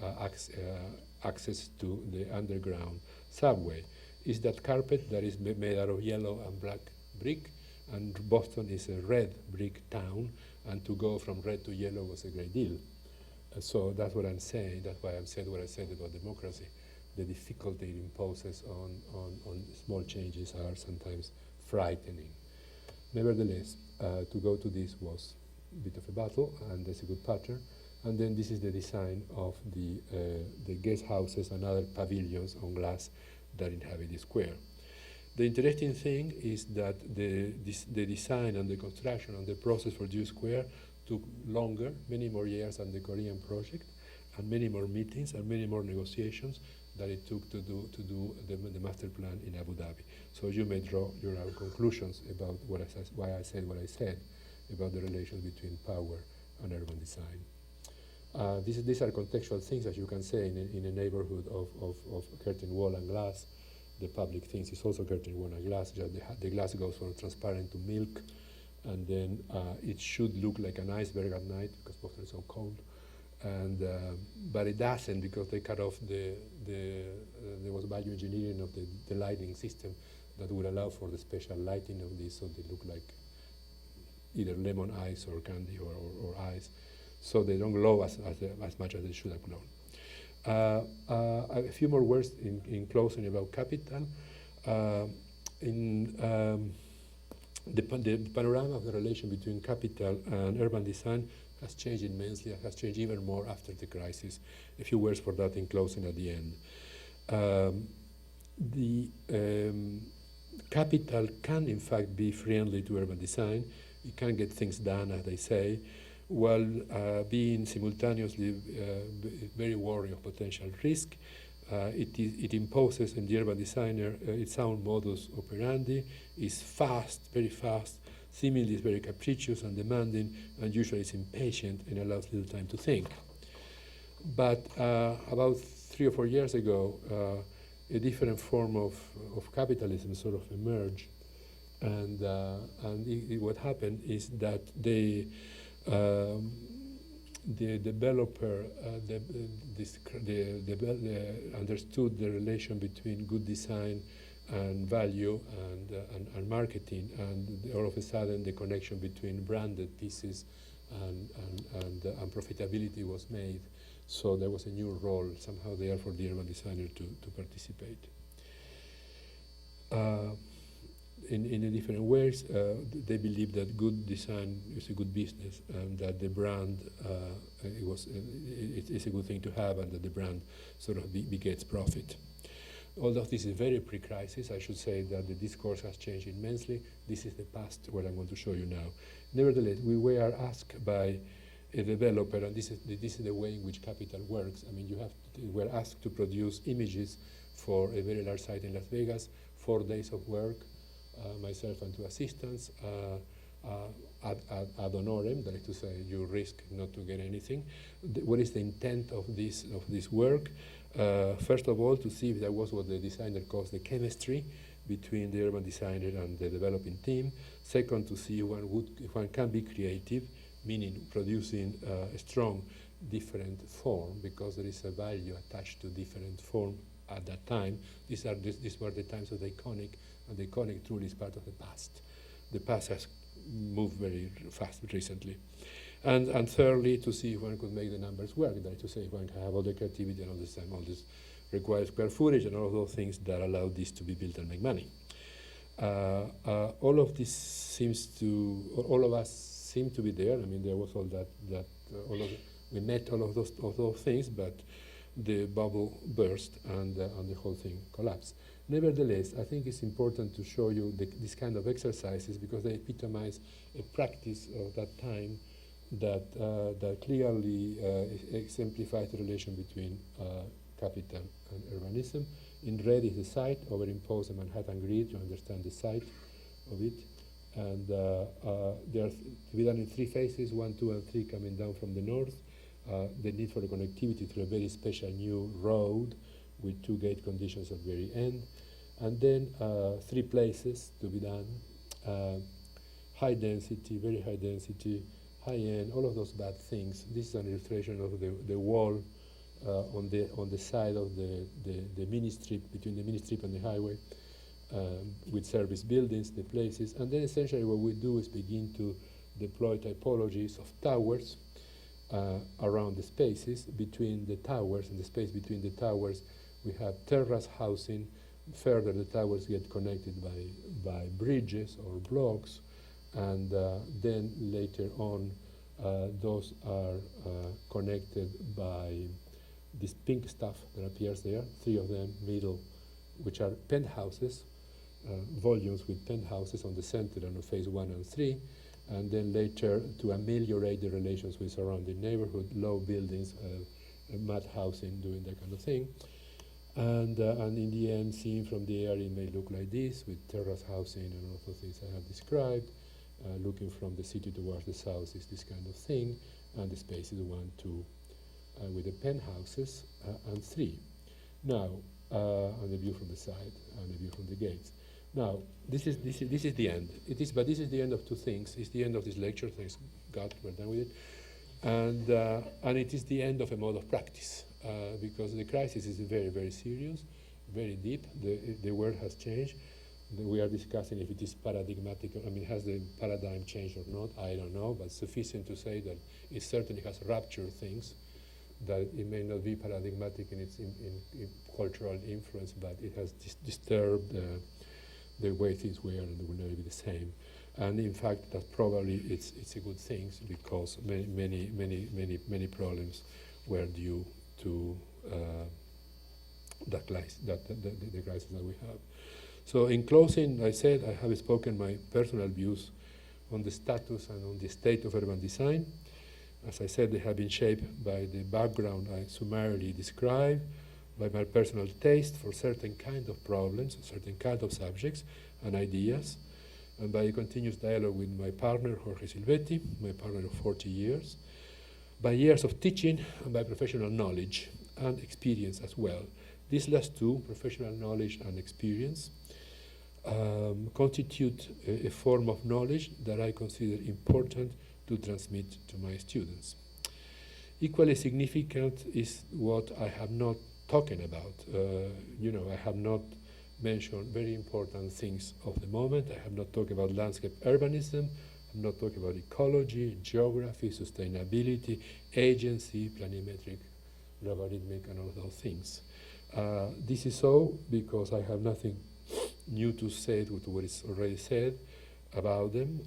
access to the underground subway. It's that carpet that is made out of yellow and black brick, and Boston is a red brick town, and to go from red to yellow was a great deal. So that's what I'm saying. That's why I said what I said about democracy. The difficulty it imposes on small changes are sometimes frightening. Nevertheless, to go to this was a bit of a battle, and that's a good pattern. And then this is the design of the guest houses and other pavilions on glass that inhabit the square. The interesting thing is that the design and the construction and the process for Dewey Square took longer, many more years than the Korean project, and many more meetings and many more negotiations that it took to do the master plan in Abu Dhabi. So you may draw your own conclusions about why I said what I said about the relations between power and urban design. These are contextual things, as you can say, in a neighborhood of curtain wall and glass. The public things is also curtain wall and glass. Just the glass goes from transparent to milk, and then it should look like an iceberg at night because Boston is so cold. And but it doesn't, because they cut off there was value engineering of the lighting system that would allow for the special lighting of this, so they look like either lemon ice or candy or ice, so they don't glow as much as they should have glown. A few more words in closing about capital. The panorama of the relation between capital and urban design has changed immensely. It has changed even more after the crisis. A few words for that in closing at the end. Capital can, in fact, be friendly to urban design. It can get things done, as they say, while being simultaneously very wary of potential risk. It imposes on the urban designer its own modus operandi. It's fast, very fast. Seemingly is very capricious and demanding, and usually is impatient and allows little time to think. But about 3 or 4 years ago, a different form of capitalism sort of emerged, and what happened is that the developer understood the relation between good design and value and marketing, and all of a sudden the connection between branded pieces and profitability was made. So there was a new role somehow there for the urban designer to participate. In a different ways, they believe that good design is a good business, and that the brand it's a good thing to have, and that the brand sort of begets profit. Although this is very pre-crisis, I should say that the discourse has changed immensely. This is the past, what I'm going to show you now. Nevertheless, we were asked by a developer, and this is the way in which capital works. I mean, we're asked to produce images for a very large site in Las Vegas, 4 days of work, myself and 2 assistants, ad honorem, that is to say, you risk not to get anything. What is the intent of this work? First of all, to see if there was what the designer calls the chemistry between the urban designer and the developing team. Second, to see if one can be creative, meaning producing a strong different form, because there is a value attached to different form at that time. These were the times of the iconic, and the iconic truly is part of the past. The past has moved very fast recently. And thirdly, to see if one could make the numbers work, that is to say, if one can have all the creativity and all this time, all this required square footage and all of those things that allow this to be built and make money. All of this seems to, all of us seem to be there. I mean, there was all that we met all of those things, but the bubble burst and the whole thing collapsed. Nevertheless, I think it's important to show you this kind of exercises, because they epitomize a practice of that time that clearly exemplifies the relation between capital and urbanism. In red is the site, overimpose the Manhattan grid, you understand the site of it. And they are to be done in 3 phases, 1, 2, and 3 coming down from the north. The need for the connectivity through a very special new road with 2 gate conditions at the very end. And then 3 places to be done. High density, very high density, high end, all of those bad things. This is an illustration of the wall on the side of the mini strip, between the mini strip and the highway, with service buildings, the places. And then essentially what we do is begin to deploy typologies of towers around the spaces. Between the towers, and the space between the towers, we have terrace housing. Further, the towers get connected by bridges or blocks, and then later on those are connected by this pink stuff that appears there, 3 of them middle, which are penthouses, volumes with penthouses on the center and on phase 1 and 3, and then later to ameliorate the relations with surrounding neighborhood, low buildings, mud housing, doing that kind of thing. And in the end, seen from the air, it may look like this, with terrace housing and all of the things I have described. Looking from the city towards the south is this kind of thing, and the space is 1, 2, with the penthouses, and 3. Now, and the view from the side, and the view from the gates. Now, this is the end. But this is the end of 2 things. It's the end of this lecture. Thanks God, we're done with it. And it is the end of a mode of practice, because the crisis is very, very serious, very deep. The world has changed. We are discussing if it is paradigmatic. I mean, has the paradigm changed or not? I don't know, but sufficient to say that it certainly has ruptured things, that it may not be paradigmatic in its in cultural influence, but it has disturbed the way things were, and they will never be the same. And in fact, that probably it's a good thing, because many problems were due to the crisis that we have. So in closing, I said I have spoken my personal views on the status and on the state of urban design. As I said, they have been shaped by the background I summarily described, by my personal taste for certain kind of problems, certain kind of subjects and ideas, and by a continuous dialogue with my partner, Jorge Silvetti, my partner of 40 years, by years of teaching, and by professional knowledge and experience as well. These last 2, professional knowledge and experience, constitute a form of knowledge that I consider important to transmit to my students. Equally significant is what I have not talking about. I have not mentioned very important things of the moment. I have not talked about landscape urbanism. I'm not talking about ecology, geography, sustainability, agency, planimetric, logarithmic, and all those things. This is so because I have nothing new to say to what is already said about them,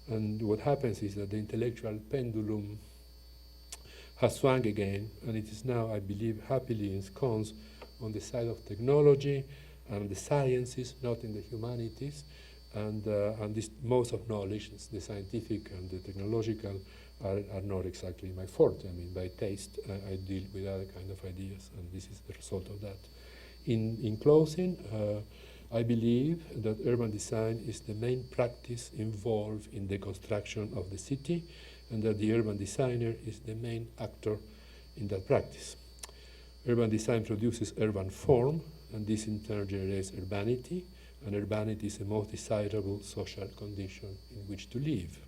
and what happens is that the intellectual pendulum has swung again, and it is now, I believe, happily ensconced on the side of technology and the sciences, not in the humanities, and this most of knowledge, the scientific and the technological, are not exactly my forte. I mean, by taste, I deal with other kind of ideas, and this is the result of that. In closing, I believe that urban design is the main practice involved in the construction of the city, and that the urban designer is the main actor in that practice. Urban design produces urban form, and this in turn generates urbanity, and urbanity is the most desirable social condition in which to live.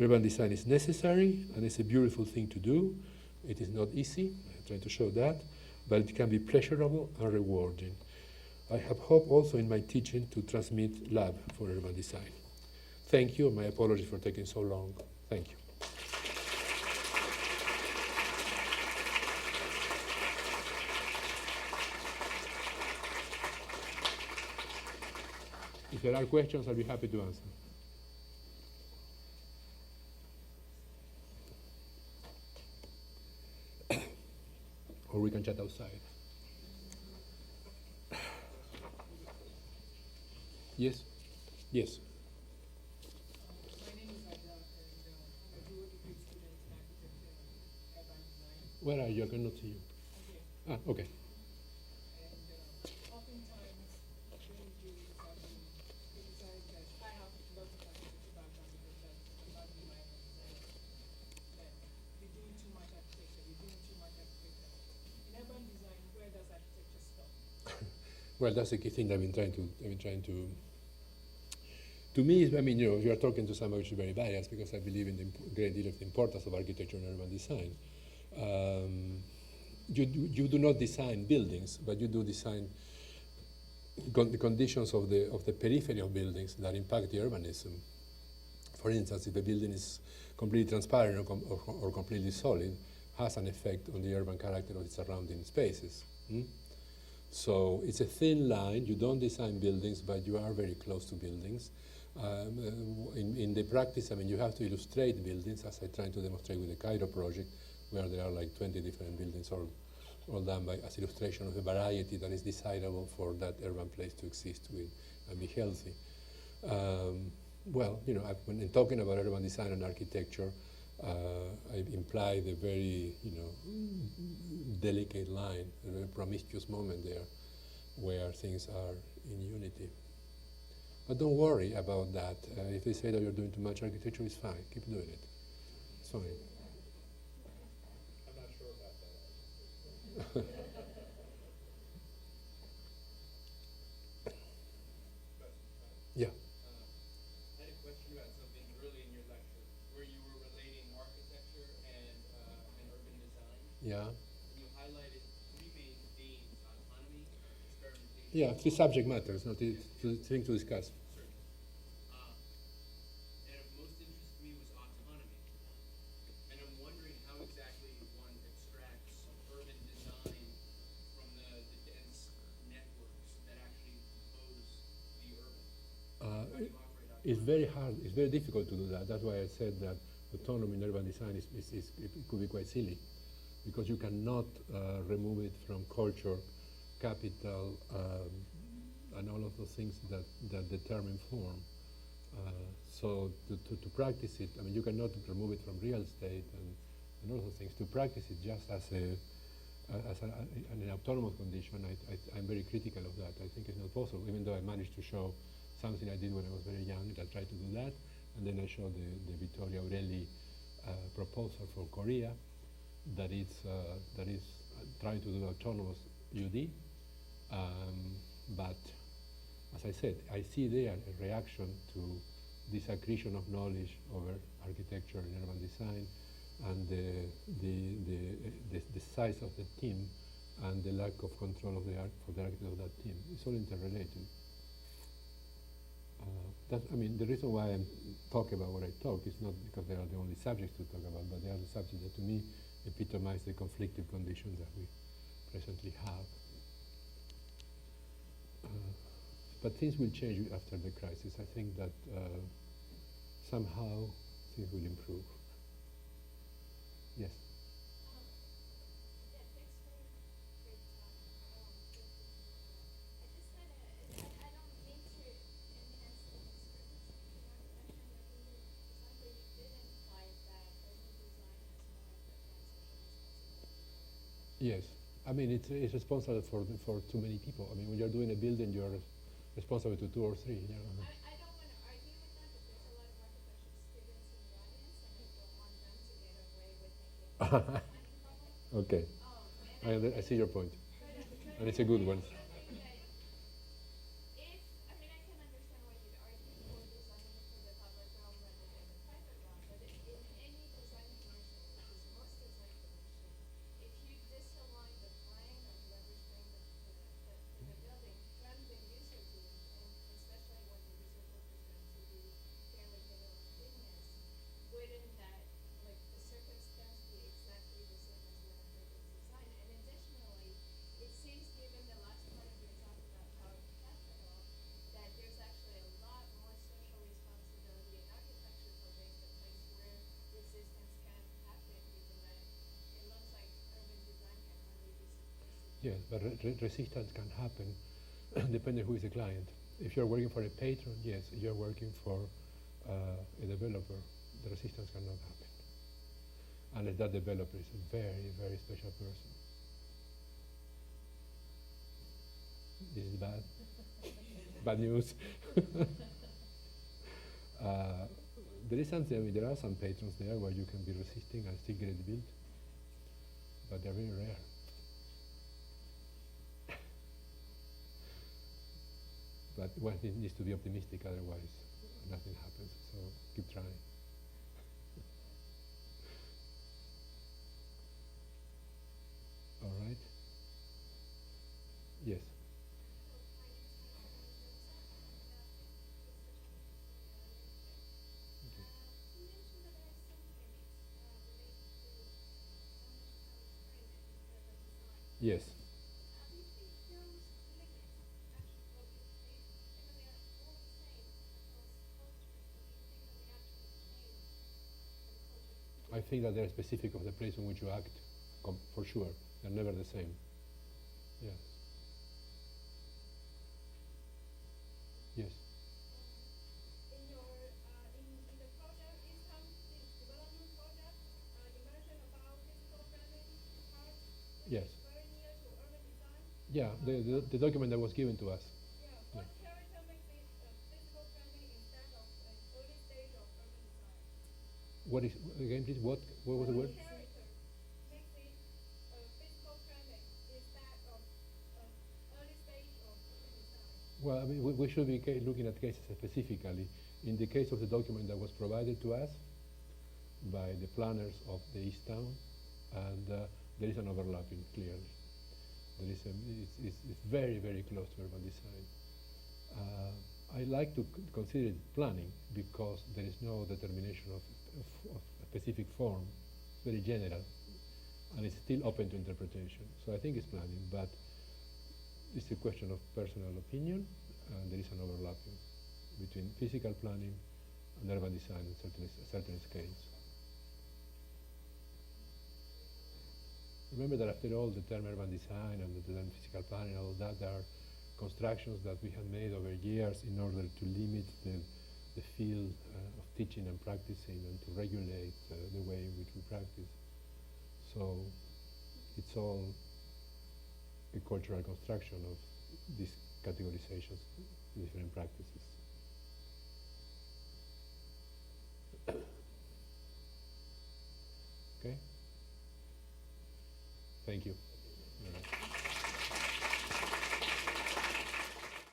Urban design is necessary and it's a beautiful thing to do. It is not easy, I'm trying to show that, but it can be pleasurable and rewarding. I have hope also in my teaching to transmit love for urban design. Thank you, and my apologies for taking so long. Thank you. If there are questions, I'll be happy to answer. Or we can chat outside. Yes? Yes. My name is A.I.A. and I'm a dual degree student in architecture and urban design. Where are you? I cannot see you. Okay. Ah, okay. And oftentimes during juries I've been criticized that I have lots of architecture background because that's about me, my urban designer, that you're doing too much architecture, you're doing too much architecture. In urban design, where does architecture stop? Well, that's the key thing I've been trying to me, I mean, you know, you are talking to someone which is very biased because I believe in the great deal of the importance of architecture and urban design. You do not design buildings, but you do design the conditions of the periphery of buildings that impact the urbanism. For instance, if a building is completely transparent or completely solid, has an effect on the urban character of its surrounding spaces. So it's a thin line. You don't design buildings, but you are very close to buildings. In the practice, I mean, you have to illustrate buildings, as I tried to demonstrate with the Cairo project, where there are like 20 different buildings all done as illustration of a variety that is desirable for that urban place to exist with and be healthy. Well, you know, when talking about urban design and architecture, I imply the very, you know, delicate line, a very promiscuous moment there, where things are in unity. But don't worry about that. If they say that you're doing too much architecture, it's fine. Keep doing it. It's fine. I'm not sure about that. Yeah. I had a question about something early in your lecture where you were relating architecture and urban design. Yeah. And you highlighted three main themes: autonomy, experimentation. Yeah, three subject matters, not the thing to discuss. Certainly. And of most interest to me was autonomy. And I'm wondering how exactly one extracts urban design from the dense networks that actually compose the urban. How do you operate autonomy? It's very hard. It's very difficult to do that. That's why I said that autonomy in urban design it could be quite silly, because you cannot remove it from culture, capital, and all of those things that determine form. So to practice it, I mean, you cannot remove it from real estate and all those things. To practice it just as an autonomous condition, I'm very critical of that. I think it's not possible, even though I managed to show something I did when I was very young. I tried to do that, and then I showed the Vittorio Aureli proposal for Korea that is trying to do autonomous UD. But as I said, I see there a reaction to this accretion of knowledge over architecture and urban design, and the size of the team and the lack of control of for the architect of that team. It's all interrelated. I mean, the reason why I'm talking about what I talk is not because they are the only subjects to talk about, but they are the subjects that to me epitomize the conflictive conditions that we presently have. But things will change after the crisis. I think that somehow things will improve. Yes? Yes. I mean, it's responsible for too many people. I mean, when you're doing a building, you're responsible to two or three. You know? I don't want to argue with that, but there's a lot of architecture students in the audience, and I don't want them to get away with making a planning problem. Okay. I see your point. And it's a good one. I mean, I can understand why you'd argue for designing for the public realm rather than the private realm, but if Yes, but resistance can happen depending who is the client. If you're working for a patron, yes. If you're working for a developer, the resistance cannot happen. Unless that developer is a very, very special person. This is bad. Bad news. There is something, I mean, there are some patrons there where you can be resisting and still get it built, but they're very rare. But one needs to be optimistic, otherwise nothing happens. So keep trying. All right. Yes. Yes. I think that they're specific of the place in which you act, for sure. They're never the same. Yes. Yes. In your in the project, the development project, you mentioned about physical framing part, which Yes. is very near to urban design. Yeah, the document that was given to us. Yeah, what character makes it physical framing instead of an early stage of urban design? What is, again, please, what was the word? What character makes it physical framing instead of an early stage of urban design? Well, I mean, we should be looking at cases specifically. In the case of the document that was provided to us by the planners of the East Town, and there is an overlapping, clearly. There is it's very, very close to urban design. I like to consider it planning because there is no determination of a specific form. It's very general, and it's still open to interpretation. So I think it's planning, but it's a question of personal opinion, and there is an overlapping between physical planning and urban design in certain scales. Remember that after all, the term urban design and the term physical planning and all that are constructions that we have made over years in order to limit the field of teaching and practicing and to regulate the way in which we practice. So it's all a cultural construction of these categorizations, different practices. Okay? Thank you. All right.